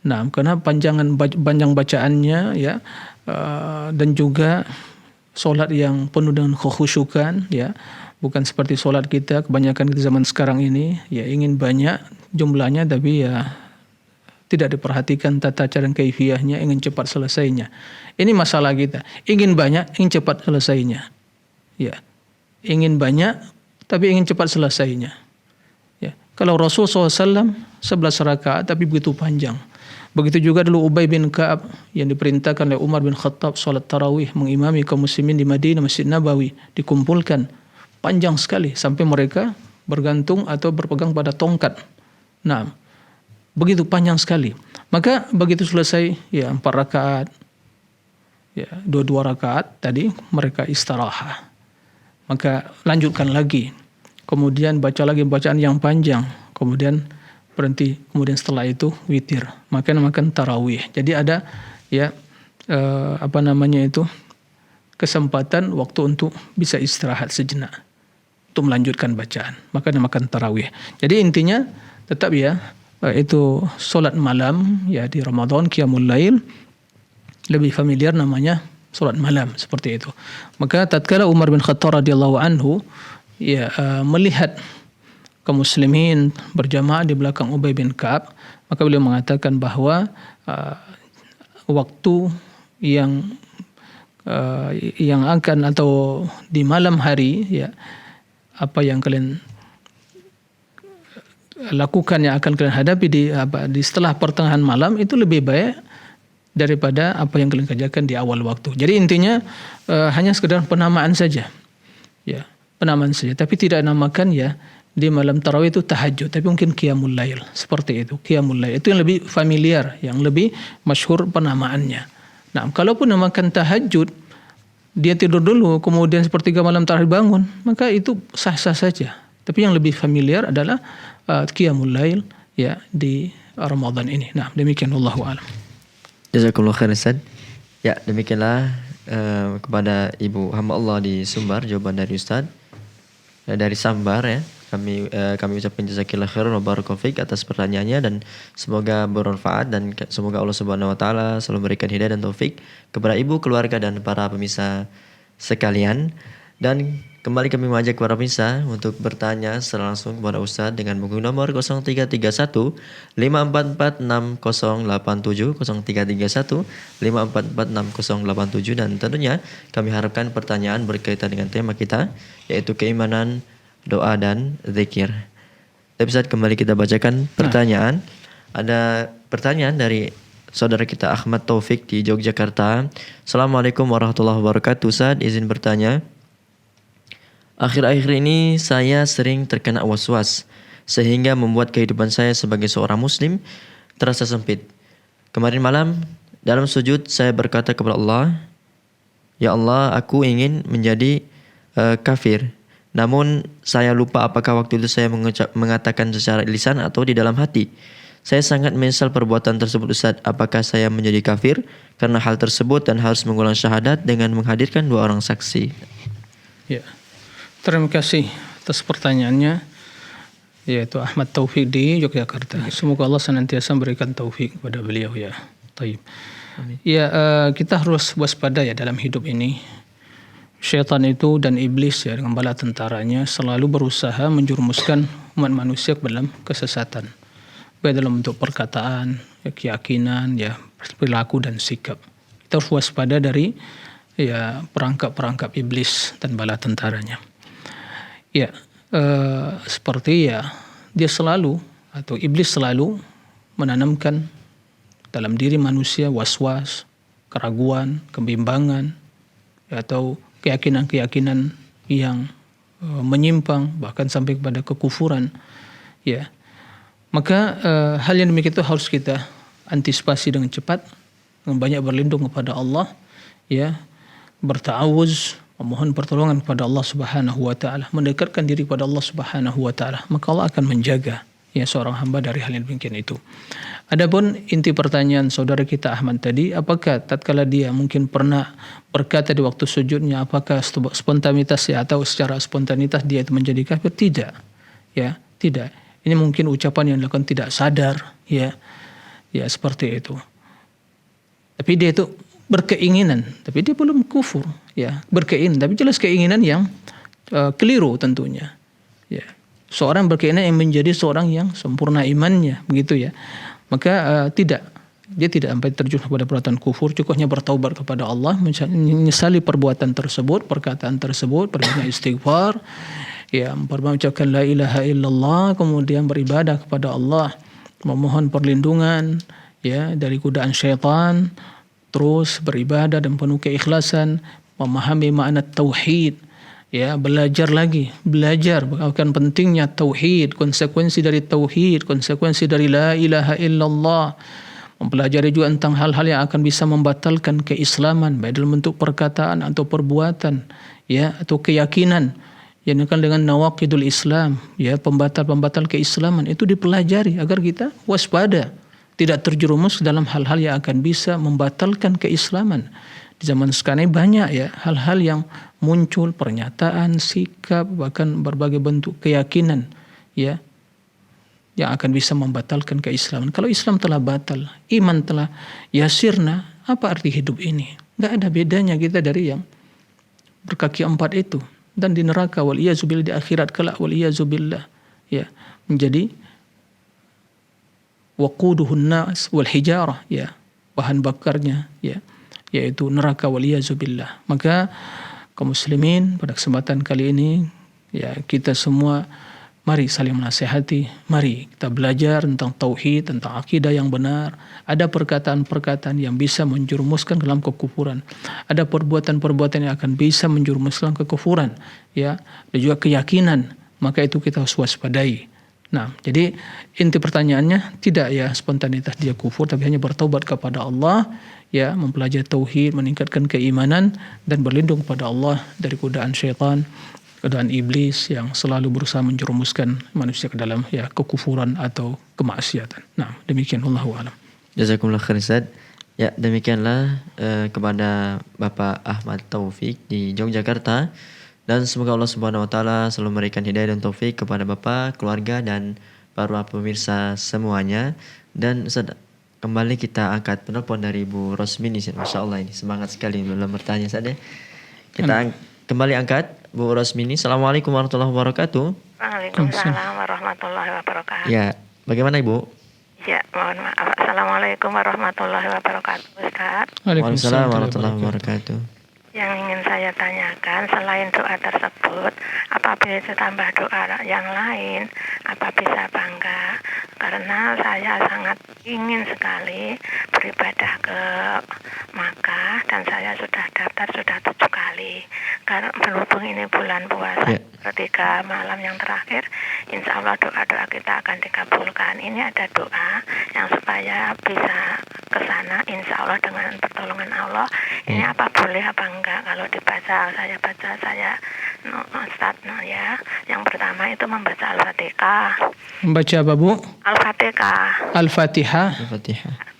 Nah, karena panjang bacaannya dan juga solat yang penuh dengan kekhusyukan, ya, bukan seperti solat kita kebanyakan di zaman sekarang ini, ya ingin banyak jumlahnya tapi ya tidak diperhatikan tata cara dan kaifiyahnya, ingin cepat selesainya. Ini masalah kita, ingin banyak, ingin cepat selesainya, ya, ingin banyak tapi ingin cepat selesainya. Ya. Kalau Rasul SAW 11 rakaat tapi begitu panjang. Begitu juga dulu Ubay bin Ka'ab yang diperintahkan oleh Umar bin Khattab salat tarawih mengimami kaum muslimin di Madinah, Masjid Nabawi, dikumpulkan panjang sekali sampai mereka bergantung atau berpegang pada tongkat. Nah, begitu panjang sekali. Maka begitu selesai ya 4 rakaat, ya 2 rakaat tadi mereka istirahat. Maka lanjutkan lagi. Kemudian baca lagi bacaan yang panjang. Kemudian berhenti, kemudian setelah itu witir, makan tarawih. Jadi ada ya kesempatan waktu untuk bisa istirahat sejenak untuk melanjutkan bacaan, makan tarawih. Jadi intinya tetap ya itu solat malam ya di Ramadan, qiyamul lail, lebih familiar namanya solat malam seperti itu. Maka tatkala Umar bin Khattab radhiyallahu anhu ya melihat kaum muslimin berjamaah di belakang Ubay bin Ka'ab, maka beliau mengatakan bahwa waktu yang akan atau di malam hari ya apa yang kalian lakukan, yang akan kalian hadapi di setelah pertengahan malam itu lebih baik daripada apa yang kalian kerjakan di awal waktu. Jadi intinya hanya sekedar penamaan saja, ya penamaan saja, tapi tidak namakan ya di malam tarawih itu tahajud, tapi mungkin qiyamul lail, seperti itu. Qiyamul lail itu yang lebih familiar, yang lebih masyhur penamaannya. Nah, kalaupun namakan tahajud, dia tidur dulu, kemudian sepertiga malam terakhir bangun, maka itu sah-sah saja. Tapi yang lebih familiar adalah qiyamul lail ya di Ramadan ini. Nah, demikian wallahu a'lam. Jazakallahu khairan Ustaz. Ya, demikianlah kepada Ibu hamba Allah di Sumbar jawaban dari Ustaz. Dari Sambar ya. Kami ucapkan jazakillah khairan wa barakallahu fiik atas pertanyaannya, dan semoga bermanfaat, dan semoga Allah Subhanahu wa taala selalu memberikan hidayah dan taufik kepada ibu, keluarga dan para pemirsa sekalian. Dan kembali kami mengajak para pemirsa untuk bertanya secara langsung kepada Ustaz dengan menghubungi nomor 0331 544 6087 0331 544 6087, dan tentunya kami harapkan pertanyaan berkaitan dengan tema kita yaitu keimanan, doa dan zikir. Tapi saat kembali kita bacakan pertanyaan. Ada pertanyaan dari saudara kita Ahmad Taufik di Yogyakarta. Assalamualaikum warahmatullahi wabarakatuh. Ustaz, izin bertanya. Akhir-akhir ini saya sering terkena was-was sehingga membuat kehidupan saya sebagai seorang muslim terasa sempit. Kemarin malam dalam sujud saya berkata kepada Allah, "Ya Allah, aku ingin menjadi kafir." Namun saya lupa apakah waktu itu saya mengatakan secara lisan atau di dalam hati. Saya sangat menyesal perbuatan tersebut Ustaz. Apakah saya menjadi kafir karena hal tersebut dan harus mengulang syahadat dengan menghadirkan 2 orang saksi? Ya, terima kasih atas pertanyaannya. Yaitu Ahmad Taufik di Yogyakarta. Semoga Allah senantiasa memberikan taufik kepada beliau ya. Taib. Ya, kita harus waspada ya dalam hidup ini. Syaitan itu dan iblis ya dengan bala tentaranya selalu berusaha menjerumuskan umat manusia ke dalam kesesatan, baik dalam bentuk perkataan, ya, keyakinan, ya perilaku dan sikap. Kita harus waspada dari ya perangkap-perangkap iblis dan bala tentaranya. Ya, seperti ya dia selalu atau iblis selalu menanamkan dalam diri manusia was-was, keraguan, kebimbangan, ya, atau keyakinan-keyakinan yang menyimpang bahkan sampai kepada kekufuran ya. Maka hal yang demikian itu harus kita antisipasi dengan cepat, dengan banyak berlindung kepada Allah ya, berta'awuz, memohon pertolongan kepada Allah Subhanahu wa taala, mendekatkan diri kepada Allah Subhanahu wa taala, maka Allah akan menjaga ya seorang hamba dari hal yang demikian itu. Adapun inti pertanyaan saudara kita Ahmad tadi, apakah tatkala dia mungkin pernah berkata di waktu sujudnya, apakah spontanitas ya atau secara spontanitas dia itu menjadi kafir? Tidak. Ya, tidak. Ini mungkin ucapan yang dilakukan tidak sadar ya. Ya, seperti itu. Tapi dia itu berkeinginan, tapi dia belum kufur, ya, berkeinginan, tapi jelas keinginan yang keliru tentunya. Ya. Seorang berkeinginan yang menjadi seorang yang sempurna imannya, begitu ya. Maka dia tidak sampai terjun kepada perbuatan kufur, cukupnya bertaubat kepada Allah, menyesali perbuatan tersebut, perkataan tersebut, berbanyak istighfar, ya, mengucapkan la ilaha illallah, kemudian beribadah kepada Allah, memohon perlindungan, ya, dari godaan syaitan, terus beribadah dan penuh keikhlasan, memahami makna tauhid, ya, belajar akan pentingnya tauhid, konsekuensi dari tauhid, konsekuensi dari la ilaha illallah, mempelajari juga tentang hal-hal yang akan bisa membatalkan keislaman, baik dalam bentuk perkataan atau perbuatan, ya, atau keyakinan yang akan dengan nawaqidul Islam, ya, pembatal-pembatal keislaman, itu dipelajari agar kita waspada, tidak terjerumus dalam hal-hal yang akan bisa membatalkan keislaman. Di zaman sekarang ini banyak, ya, hal-hal yang muncul, pernyataan, sikap, bahkan berbagai bentuk keyakinan, ya, yang akan bisa membatalkan keislaman. Kalau Islam telah batal, iman telah yasirna, apa arti hidup ini? Gak ada bedanya kita dari yang berkaki empat itu, dan di neraka waliyazubillah, di akhirat kelak waliyazubillah, ya, menjadi waquduhun nas wal hijarah, ya, bahan bakarnya, ya, yaitu neraka waliyazubillah. Maka kaum muslimin pada kesempatan kali ini, ya, kita semua mari saling menasihati, mari kita belajar tentang tauhid, tentang akidah yang benar. Ada perkataan-perkataan yang bisa menjerumuskan dalam kekufuran. Ada perbuatan-perbuatan yang akan bisa menjerumuskan kekufuran, ya, dan juga keyakinan. Maka itu kita harus waspadai. Nah, jadi inti pertanyaannya tidak, ya, spontanitas dia kufur, tapi hanya bertaubat kepada Allah, ya, mempelajari tauhid, meningkatkan keimanan, dan berlindung kepada Allah dari godaan syaitan, godaan iblis yang selalu berusaha menjerumuskan manusia ke dalam, ya, kekufuran atau kemaksiatan. Nah, demikian, wallahu a'lam. Jazakumullah khair Ustaz. Ya, demikianlah kepada Bapak Ahmad Taufik di Yogyakarta, dan semoga Allah Subhanahu wa taala selalu memberikan hidayah dan taufik kepada Bapak, keluarga, dan para pemirsa semuanya. Dan Ustaz, kembali kita angkat penelpon dari Ibu Rosmini. Masyaallah, ini semangat sekali dalam bertanya Ustaz, ya. Kita kembali angkat Bu Rosmini. Assalamualaikum warahmatullahi wabarakatuh. Waalaikumsalam warahmatullahi wabarakatuh. Ya, bagaimana Ibu? Ya, mohon maaf. Assalamualaikum warahmatullahi wabarakatuh, Ustaz. Waalaikumsalam warahmatullahi wabarakatuh. Yang ingin saya tanyakan, selain doa tersebut, apa bisa tambah doa yang lain? Apa bisa apa enggak? Karena saya sangat ingin sekali beribadah ke Makkah, dan saya sudah daftar sudah 7 kali. Karena berhubung ini bulan puasa, ketika malam yang terakhir, insya Allah doa-doa kita akan dikabulkan. Ini ada doa yang supaya bisa ke sana, insya Allah dengan pertolongan Allah. Ini apa boleh apa enggak? Kalau dibaca, saya Ustaz, ya. Yang pertama itu membaca Al-Fatihah. Membaca apa, Bu? Al-Fatihah. Al-Fatihah.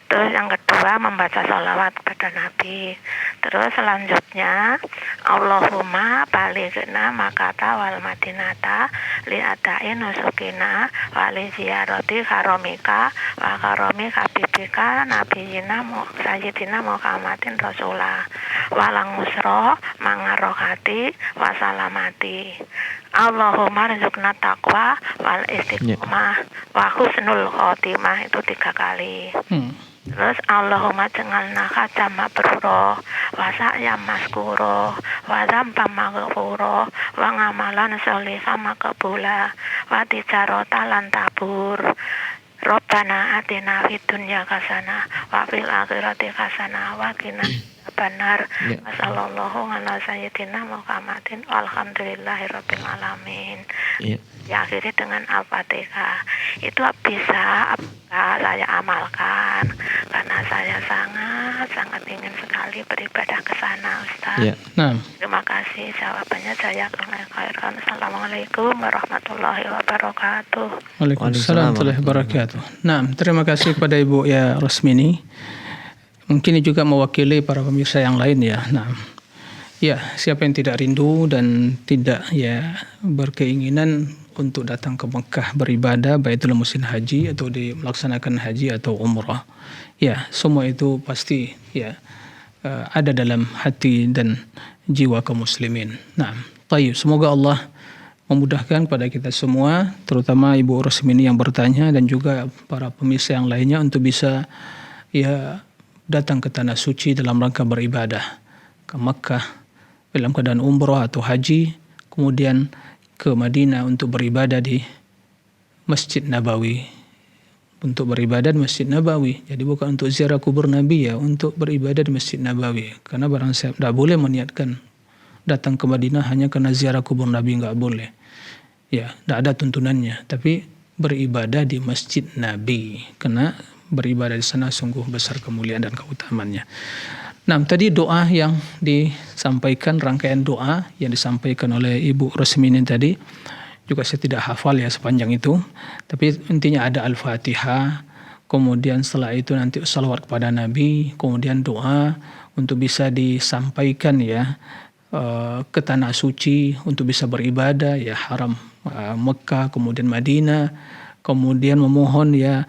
Terus yang kedua membaca sholawat kepada Nabi. Terus selanjutnya Allahumma balighna makata wal madinata li adai nusukina wa li ziyarati haramika wa karami habibika nabiyina sayyidina Muhammadin Rasulullah walang musro mangarohati wa salamati. Allahumma rizukna taqwa wal istiqomah wa husnul khotimah, itu 3 kali. Terus Allahumma jangalna khajama beruro wa sa'yam maskuro wa dzambam maghfuro wa ngamalan sholihah makbula wa tijarota lan tabur. Rabbana atina fid dunya hasanah wa fil akhirati hasanah wa qina adzabannar. Wassallallahu ala sayyidina Muhammadin walhamdulillahirabbil alamin. Diakhiri dengan Al-Fatihah. Itu bisa saya amalkan, karena saya sangat ingin sekali beribadah ke sana, Ustaz. Terima kasih jawabannya, saya khairkan. Assalamualaikum warahmatullahi wabarakatuh. Waalaikumsalam warahmatullahi wabarakatuh. Nah, terima kasih kepada Ibu, ya, Rosmini. Mungkin juga mewakili para pemirsa yang lain, ya. Nah, ya, siapa yang tidak rindu dan tidak, ya, berkeinginan untuk datang ke Mekah beribadah, baik itu musim haji atau melaksanakan haji atau umrah, ya, semua itu pasti, ya, ada dalam hati dan jiwa kaum muslimin. Nah, tayyib. Semoga Allah memudahkan kepada kita semua, terutama Ibu Rosmini yang bertanya dan juga para pemirsa yang lainnya untuk bisa datang ke tanah suci dalam rangka beribadah ke Makkah dalam keadaan umroh atau haji, kemudian ke Madinah untuk beribadah di Masjid Nabawi, untuk beribadah di Masjid Nabawi. Jadi bukan untuk ziarah kubur Nabi, ya, untuk beribadah di Masjid Nabawi. Karena barang siapa tidak boleh meniatkan datang ke Madinah hanya karena ziarah kubur Nabi, nggak boleh. Ya, tidak ada tuntunannya. Tapi beribadah di Masjid Nabi, karena beribadah di sana sungguh besar kemuliaan dan keutamaannya. Nah, tadi doa yang disampaikan, rangkaian doa yang disampaikan oleh Ibu Rosmini tadi, juga saya tidak hafal ya sepanjang itu, tapi intinya ada Al-Fatihah, kemudian setelah itu nanti salawat kepada Nabi, kemudian doa untuk bisa disampaikan ya ke tanah suci untuk bisa beribadah ya, haram Mekah, kemudian Madinah, kemudian memohon ya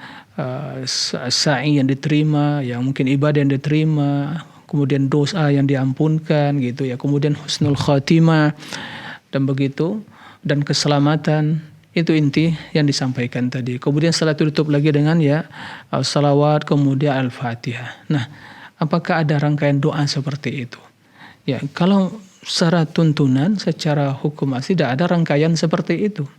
sa'i yang diterima, yang mungkin ibadah yang diterima, kemudian dosa yang diampunkan gitu ya, kemudian husnul khatimah dan begitu, dan keselamatan. Itu inti yang disampaikan tadi. Kemudian setelah itu tutup lagi dengan ya salawat, kemudian Al-Fatihah. Nah, apakah ada rangkaian doa seperti itu? Ya, kalau secara tuntunan, secara hukum asli tidak ada rangkaian seperti itu.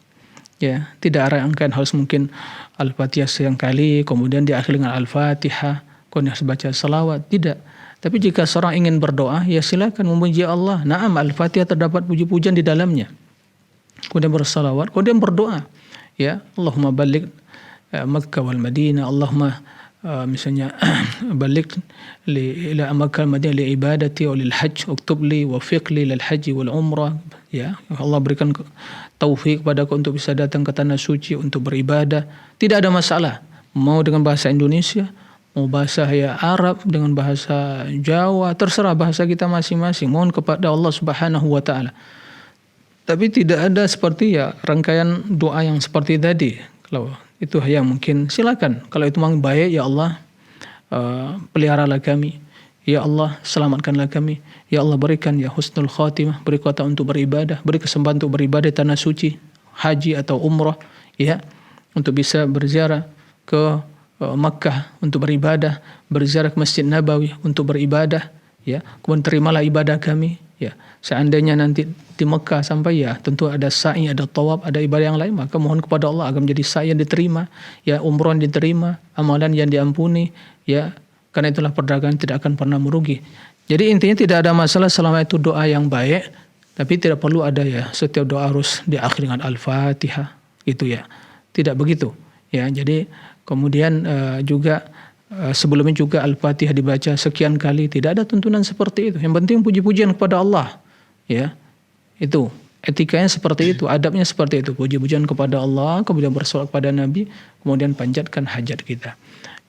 Ya, tidak ada rangkaian harus mungkin Al-Fatihah sekian kali, kemudian diakhiri dengan Al-Fatihah, kemudian harus baca salawat. Tidak. Tapi jika seorang ingin berdoa, ya silakan memuji Allah. Naam, Al-Fatihah terdapat puji-pujian di dalamnya. Kemudian bersalawat, kemudian berdoa. Ya, Allahumma balik Makkah wal Madinah, Allahumma misalnya balik ila Makkah wal Madinah li ibadati wa lil hajj, uktub li wa fiq li lil haji wal umrah. Ya, Allah berikan taufik padaku untuk bisa datang ke tanah suci untuk beribadah. Tidak ada masalah. Mau dengan bahasa Indonesia, mau bahasa ya Arab, dengan bahasa Jawa, terserah bahasa kita masing-masing. Mohon kepada Allah Subhanahu wa taala. Tapi tidak ada seperti ya rangkaian doa yang seperti tadi. Kalau itu yang mungkin silakan. Kalau itu memang baik, ya Allah peliharalah kami. Ya Allah selamatkanlah kami. Ya Allah berikan ya husnul khatimah, beri kekuatan untuk beribadah, beri kesempatan untuk beribadah di tanah suci, haji atau umrah, ya, untuk bisa berziarah ke Makkah untuk beribadah, berziarah ke Masjid Nabawi untuk beribadah, ya. Kemudian terimalah ibadah kami, ya. Seandainya nanti di Mekah sampai ya tentu ada sa'i, ada tawaf, ada ibadah yang lain, maka mohon kepada Allah agar menjadi sa'i yang diterima, ya, umrah yang diterima, amalan yang diampuni, ya. Karena itulah perdagangan tidak akan pernah merugi. Jadi intinya tidak ada masalah selama itu doa yang baik, tapi tidak perlu ada ya setiap doa harus diakhiri dengan Al-Fatihah gitu ya. Tidak begitu, ya. Jadi kemudian juga sebelumnya juga Al-Fatihah dibaca sekian kali, tidak ada tuntunan seperti itu. Yang penting puji-pujian kepada Allah, ya. Itu etikanya seperti itu, adabnya seperti itu, puji-pujian kepada Allah, kemudian bersolawat kepada Nabi, kemudian panjatkan hajat kita.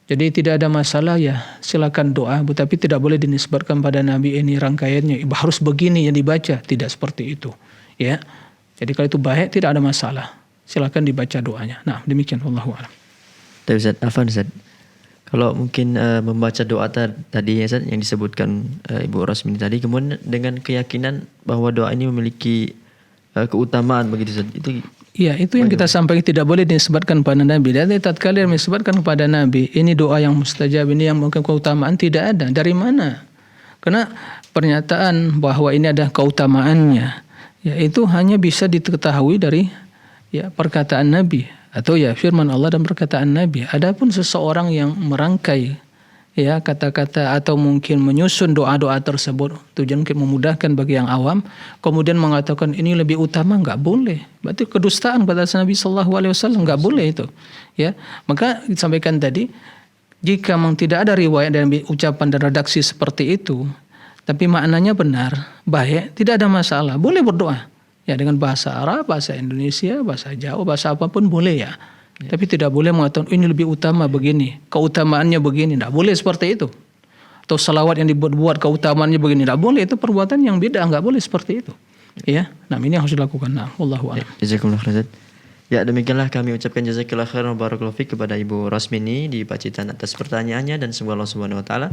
Jadi tidak ada masalah ya, silakan doa, tapi tidak boleh dinisbatkan pada Nabi ini rangkaiannya harus begini yang dibaca, tidak seperti itu, ya. Jadi kalau itu baik tidak ada masalah, silakan dibaca doanya. Nah, demikian wallahu a'lam. Tapi Ustaz, Afan Ustaz, kalau mungkin membaca doa tadi ya Ustaz, yang disebutkan Ibu Rosmini tadi, kemudian dengan keyakinan bahwa doa ini memiliki keutamaan begitu Ustaz, itu ya, itu yang kita sampaikan tidak boleh disebutkan pada Nabi. Dan tatkala yang disebutkan kepada Nabi, ini doa yang mustajab, ini yang mungkin keutamaan, tidak ada. Dari mana? Karena pernyataan bahwa ini ada keutamaannya, ya, itu hanya bisa diketahui dari ya perkataan Nabi atau ya firman Allah dan perkataan Nabi. Adapun seseorang yang merangkai ya kata-kata atau mungkin menyusun doa-doa tersebut tujuan mungkin memudahkan bagi yang awam, kemudian mengatakan ini lebih utama, nggak boleh. Berarti kedustaan pada Nabi Sallallahu Alaihi Wasallam, nggak boleh itu. Ya, maka disampaikan tadi, jika memang tidak ada riwayat dan ucapan dan redaksi seperti itu, tapi maknanya benar, baik, tidak ada masalah, boleh berdoa. Ya, dengan bahasa Arab, bahasa Indonesia, bahasa Jawa, bahasa apapun boleh ya. Tapi tidak boleh mengatakan ini lebih utama begini, keutamaannya begini, tidak boleh seperti itu. Atau salawat yang dibuat keutamaannya begini, tidak boleh, itu perbuatan yang beda, nggak boleh seperti itu. Ya, nah ini yang harus dilakukan. Nah, wallahu a'lam. Jazakumullah khairan. Ya, demikianlah kami ucapkan jazakallahu khairan wa barakallahu fiik kepada Ibu Rosmini di Pacitan atas pertanyaannya, dan semoga Allah Subhanahu wa taala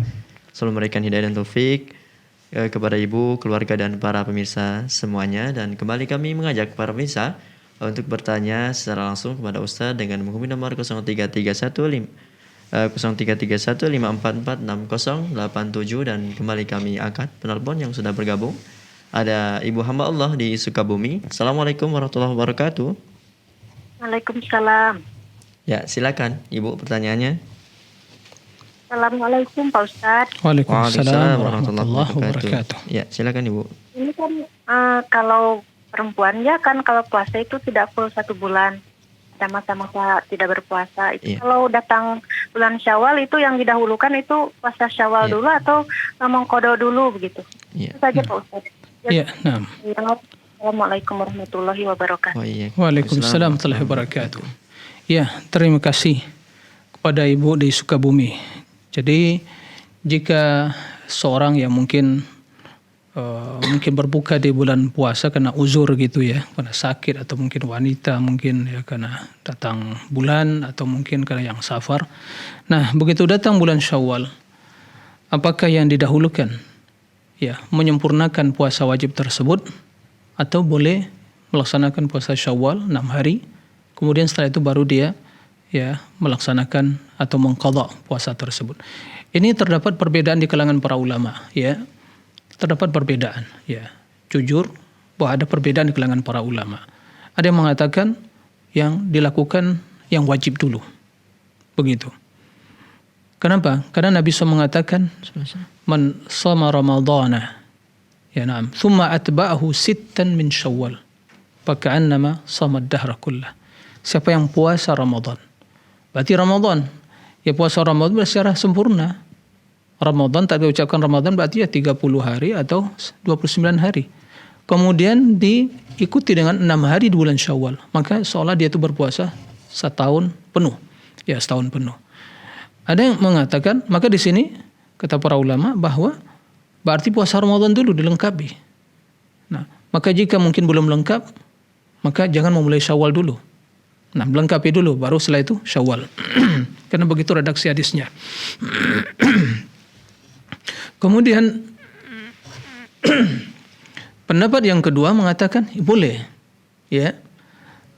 selalu memberikan hidayah dan taufik kepada ibu, keluarga dan para pemirsa semuanya. Dan kembali kami mengajak para pemirsa untuk bertanya secara langsung kepada Ustaz dengan menghubungi nomor 0331544687 dan kembali kami angkat penelpon yang sudah bergabung. Ada Ibu hamba Allah di Sukabumi. Assalamualaikum warahmatullahi wabarakatuh. Waalaikumsalam. Ya, silakan Ibu pertanyaannya. Assalamualaikum Pak Ustadz. Waalaikumsalam warahmatullahi wabarakatuh. Ya, silakan Ibu. Ini kan kalau perempuan ya kan kalau puasa itu tidak full 1 bulan. Ada masa-masa tidak berpuasa. Itu Iya. kalau datang bulan Syawal itu yang didahulukan itu puasa Syawal Iya. dulu atau mengqadha dulu begitu. Iya. Itu saja Pak Ustadz. Ya, nah. Assalamualaikum warahmatullahi wabarakatuh. Oh, iya. Waalaikumsalam warahmatullahi wabarakatuh. Ya, terima kasih kepada Ibu di Sukabumi. Jadi jika seorang yang mungkin berbuka di bulan puasa karena uzur gitu ya, karena sakit atau mungkin wanita mungkin ya karena datang bulan atau mungkin karena yang safar. Nah, begitu datang bulan Syawal, apakah yang didahulukan? Ya, menyempurnakan puasa wajib tersebut atau boleh melaksanakan puasa Syawal 6 hari, kemudian setelah itu baru dia ya melaksanakan atau mengqadha puasa tersebut. Ini terdapat perbedaan di kalangan para ulama ya. Terdapat perbedaan ya. Jujur bahwa ada perbedaan di kalangan para ulama. Ada yang mengatakan yang dilakukan yang wajib dulu. Begitu. Kenapa? Karena Nabi SAW mengatakan man shama ramadhana ya na'am thumma atba'ahu 6 min Syawal faka'annama shama ad-dahra kullah. Siapa yang puasa Ramadan, berarti Ramadan ya, puasa Ramadan secara sempurna. Ramadan tak diucapkan Ramadan berarti ya 30 hari atau 29 hari. Kemudian diikuti dengan 6 hari di bulan Syawal. Maka seolah dia itu berpuasa setahun penuh. Ya, setahun penuh. Ada yang mengatakan, maka di sini kata para ulama bahwa berarti puasa Ramadan dulu dilengkapi. Nah, maka jika mungkin belum lengkap, maka jangan memulai Syawal dulu. Nah, melengkapi dulu baru setelah itu Syawal. Karena begitu redaksi hadisnya. Kemudian pendapat yang kedua mengatakan boleh ya.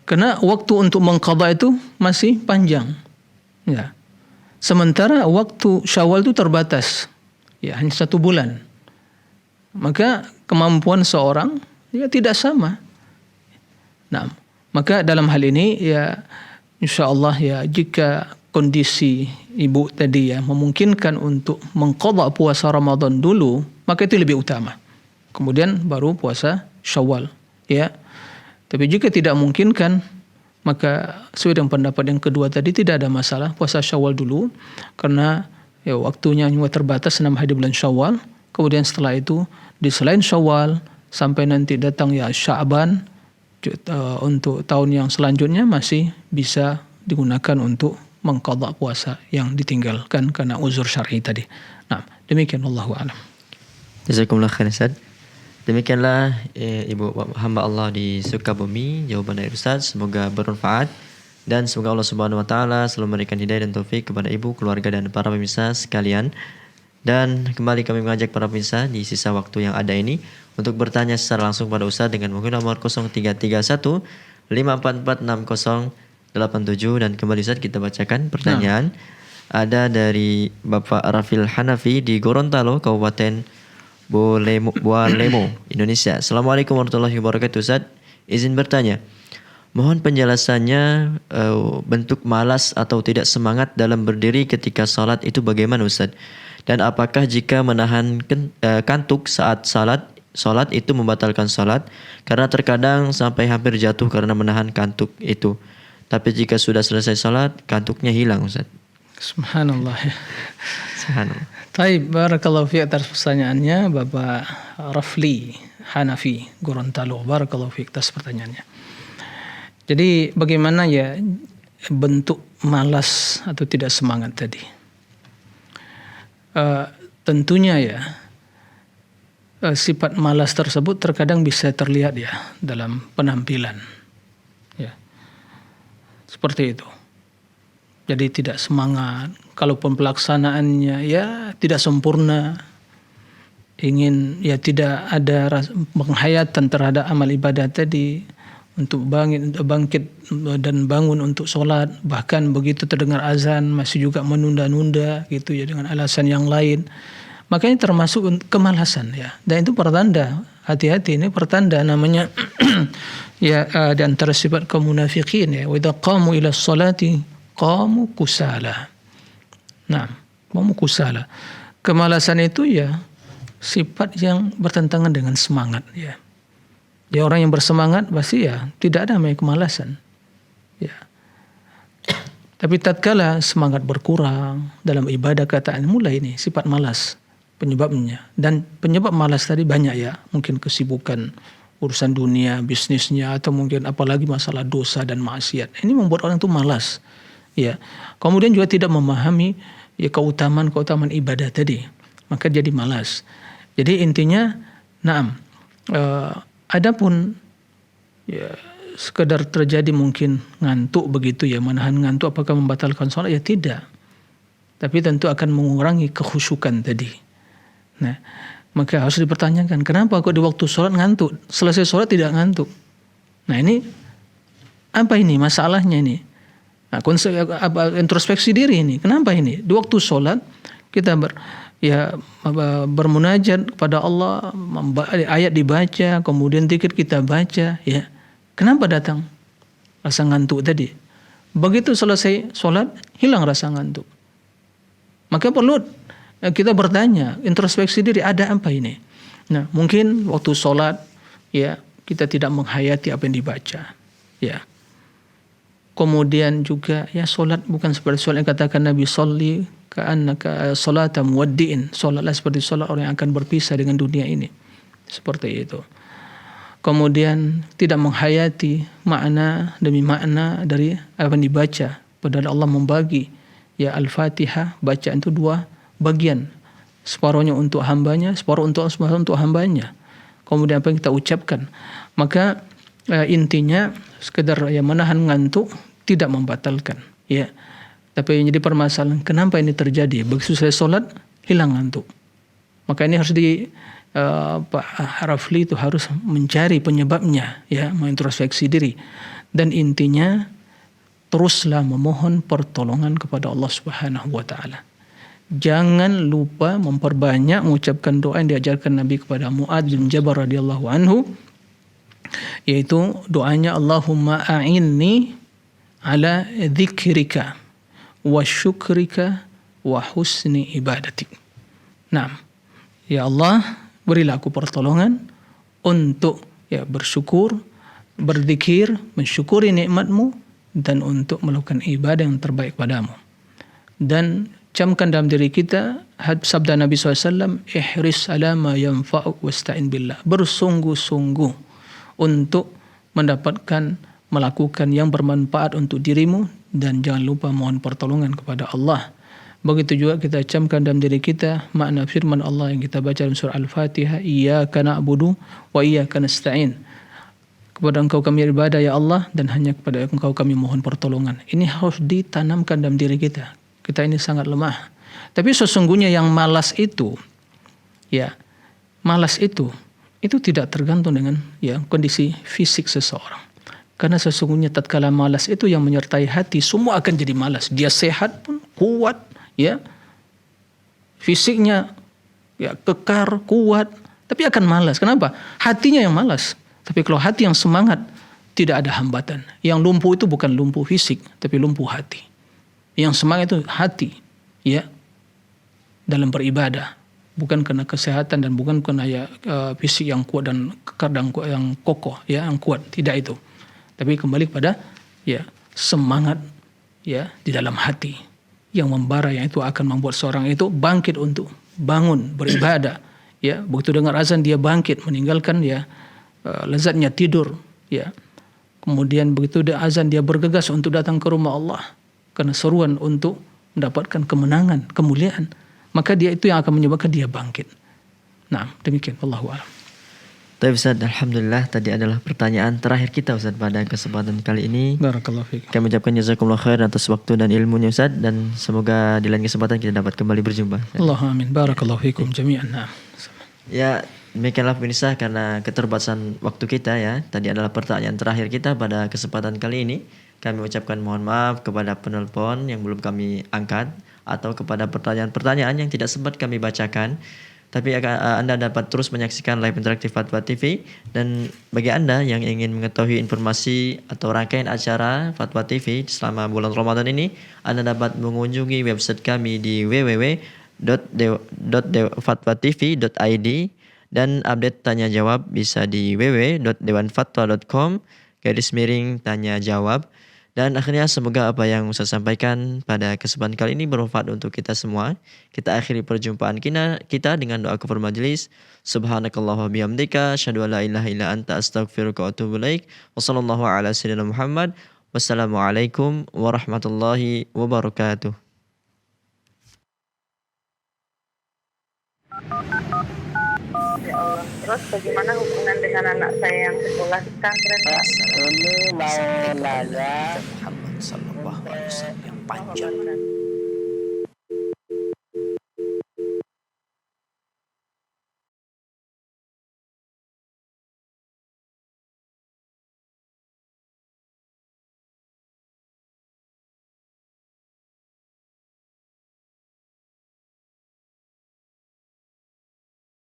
Karena waktu untuk mengqadha itu masih panjang. Ya. Sementara waktu Syawal itu terbatas. Ya, hanya 1 bulan. Maka kemampuan seorang ya tidak sama. Nah, maka dalam hal ini ya insyaallah ya jika kondisi ibu tadi ya memungkinkan untuk mengqadha puasa Ramadan dulu, maka itu lebih utama. Kemudian baru puasa Syawal, ya. Tapi jika tidak memungkinkan, maka sesuai dengan pendapat yang kedua tadi tidak ada masalah puasa Syawal dulu karena ya waktunya hanya terbatas 6 hari di bulan Syawal. Kemudian setelah itu di selain Syawal sampai nanti datang ya Sya'ban untuk tahun yang selanjutnya masih bisa digunakan untuk mengqadha puasa yang ditinggalkan karena uzur syar'i tadi. Nah, demikian wallahu a'lam. Jazakumullah khairan Ustaz. Demikianlah Ibu hamba Allah di Sukabumi jawaban dari Ustaz, semoga bermanfaat dan semoga Allah Subhanahu wa taala selalu memberikan hidayah dan taufik kepada ibu, keluarga dan para pemirsa sekalian. Dan kembali kami mengajak para pemirsa di sisa waktu yang ada ini untuk bertanya secara langsung pada Ustaz dengan menggunakan nomor 0331 5446087 dan kembali Ustaz kita bacakan pertanyaan. Ada dari Bapak Rafil Hanafi di Gorontalo, Kabupaten Bualemo, Indonesia. Assalamualaikum warahmatullahi wabarakatuh Ustaz. Izin bertanya, mohon penjelasannya bentuk malas atau tidak semangat dalam berdiri ketika salat itu bagaimana Ustaz? Dan apakah jika menahan kantuk saat salat itu membatalkan salat? Karena terkadang sampai hampir jatuh karena menahan kantuk itu. Tapi jika sudah selesai salat, kantuknya hilang Ustaz. Subhanallah. Subhanallah. Baik, barakallahu fiik atas pertanyaannya Bapak Rafli Hanafi Gorontalo. Barakallahu fiik atas pertanyaannya. Jadi bagaimana ya bentuk malas atau tidak semangat tadi? Tentunya ya sifat malas tersebut terkadang bisa terlihat ya dalam penampilan. Ya. Seperti itu. Jadi tidak semangat kalaupun pelaksanaannya ya tidak sempurna, ingin ya tidak ada penghayatan terhadap amal ibadah tadi, untuk bangkit dan bangun untuk sholat, bahkan begitu terdengar azan masih juga menunda-nunda gitu ya dengan alasan yang lain, makanya termasuk kemalasan ya. Dan itu pertanda, hati-hati, ini pertanda namanya ya di antara sifat kaum munafikin ya, wa idza qamu ila sholati qamu kusala. Nah, qamu kusala. Kemalasan itu ya sifat yang bertentangan dengan semangat ya. Dia orang yang bersemangat pasti ya tidak ada namanya kemalasan. Ya. Tapi tatkala semangat berkurang dalam ibadah kataan, mulai ini sifat malas penyebabnya. Dan penyebab malas tadi banyak ya, mungkin kesibukan urusan dunia, bisnisnya, atau mungkin apalagi masalah dosa dan maksiat. Ini membuat orang itu malas. Ya. Kemudian juga tidak memahami ya keutamaan ibadah tadi. Maka jadi malas. Jadi intinya, adapun ya sekedar terjadi mungkin ngantuk begitu ya, menahan ngantuk apakah membatalkan sholat? Ya tidak. Tapi tentu akan mengurangi kekhusyukan tadi. Nah, maka harus dipertanyakan, kenapa kok di waktu sholat ngantuk, selesai sholat tidak ngantuk? Nah ini, apa ini masalahnya ini? Nah, introspeksi diri ini, kenapa ini? Di waktu sholat kita bermunajat kepada Allah, ayat dibaca, kemudian zikir kita baca, ya. Kenapa datang rasa ngantuk tadi? Begitu selesai sholat, hilang rasa ngantuk. Maka perlu kita bertanya, introspeksi diri, ada apa ini? Nah, mungkin waktu sholat, ya, kita tidak menghayati apa yang dibaca, ya. Kemudian juga, ya, sholat bukan seperti sholat yang katakan Nabi sholli ka'annaka sholata muwaddi'in. Sholatlah seperti sholat orang yang akan berpisah dengan dunia ini. Seperti itu. Kemudian tidak menghayati makna demi makna dari apa yang dibaca. Padahal Allah membagi ya Al-Fatihah, bacaan itu 2 bagian. Separuhnya untuk hambanya, separuh untuk hambanya. Kemudian apa yang kita ucapkan. Maka intinya sekedar ya menahan ngantuk tidak membatalkan. Ya. Tapi yang jadi permasalahan, kenapa ini terjadi? Begitu saya sholat, hilang ngantuk. Maka ini harus Pak Rafli itu harus mencari penyebabnya, ya, mengintrospeksi diri. Dan intinya, teruslah memohon pertolongan kepada Allah Subhanahu wa Ta'ala. Jangan lupa memperbanyak mengucapkan doa yang diajarkan Nabi kepada Mu'adz bin Jabal radhiyallahu anhu, yaitu doanya Allahumma a'inni ala dzikrika wa syukrika wa husni ibadatik. Nah, ya Allah, berilah aku pertolongan untuk ya bersyukur, berzikir, mensyukuri nikmat-Mu, dan untuk melakukan ibadah yang terbaik padamu. Dan camkan dalam diri kita sabda Nabi SAW, ihris ala ma yanfa'uk wasta'in billah. Bersungguh-sungguh untuk melakukan yang bermanfaat untuk dirimu, dan jangan lupa mohon pertolongan kepada Allah. Begitu juga kita camkan dalam diri kita makna firman Allah yang kita baca dalam surah Al-Fatihah, iyyaka na'budu wa iyyaka nasta'in. Kepada Engkau kami ibadah ya Allah, dan hanya kepada Engkau kami mohon pertolongan. Ini harus ditanamkan dalam diri kita. Kita ini sangat lemah. Tapi sesungguhnya yang malas itu, ya, malas itu tidak tergantung dengan ya kondisi fisik seseorang. Karena sesungguhnya tatkala malas itu yang menyertai hati, semua akan jadi malas. Dia sehat pun kuat, ya, fisiknya ya kekar, kuat, tapi akan malas. Kenapa? Hatinya yang malas. Tapi kalau hati yang semangat, tidak ada hambatan. Yang lumpuh itu bukan lumpuh fisik, tapi lumpuh hati. Yang semangat itu hati, ya, dalam beribadah. Bukan karena kesehatan dan bukan karena ya fisik yang kuat dan kekar dan yang kokoh, ya, yang kuat. Tidak itu. Tapi kembali pada ya semangat ya di dalam hati yang membara, yang itu akan membuat seorang itu bangkit untuk bangun beribadah. Ya, begitu dengar azan dia bangkit meninggalkan ya lezatnya tidur. Ya, kemudian begitu ada azan dia bergegas untuk datang ke rumah Allah karena seruan untuk mendapatkan kemenangan, kemuliaan. Maka dia itu yang akan menyebabkan dia bangkit. Nah, demikian. Wallahu a'lam. Tapi Ustaz, Alhamdulillah tadi adalah pertanyaan terakhir kita Ustaz pada kesempatan kali ini. Barakallahu fiik. Kami ucapkan jazakumullah khair atas waktu dan ilmunya Ustaz, dan semoga di lain kesempatan kita dapat kembali berjumpa. Allah amin. Barakallahu fiikum jami'an. Nah. Ya, demikianlah pemirsa, karena keterbatasan waktu kita ya. Tadi adalah pertanyaan terakhir kita pada kesempatan kali ini. Kami ucapkan mohon maaf kepada penelpon yang belum kami angkat atau kepada pertanyaan-pertanyaan yang tidak sempat kami bacakan. Tapi Anda dapat terus menyaksikan live interaktif Fatwa TV, dan bagi Anda yang ingin mengetahui informasi atau rangkaian acara Fatwa TV selama bulan Ramadan ini, Anda dapat mengunjungi website kami di www.fatwatv.id, dan update tanya jawab bisa di www.dewanfatwa.com/tanya jawab. Dan akhirnya semoga apa yang Ustaz sampaikan pada kesempatan kali ini bermanfaat untuk kita semua. Kita akhiri perjumpaan kita dengan doa kafaratul majelis. Subhanakallahumma bihamdika asyhadu an la ilaha illa anta astaghfiruka wa atubu ilaik. Wassallallahu ala sayyidina Muhammad. Wassalamualaikum warahmatullahi wabarakatuh. Ya Allah. Terus bagaimana hubungan dengan anak saya yang sekolah di pesantren? Ini mau nanya Muhammad sallallahu alaihi wasallam yang panjang.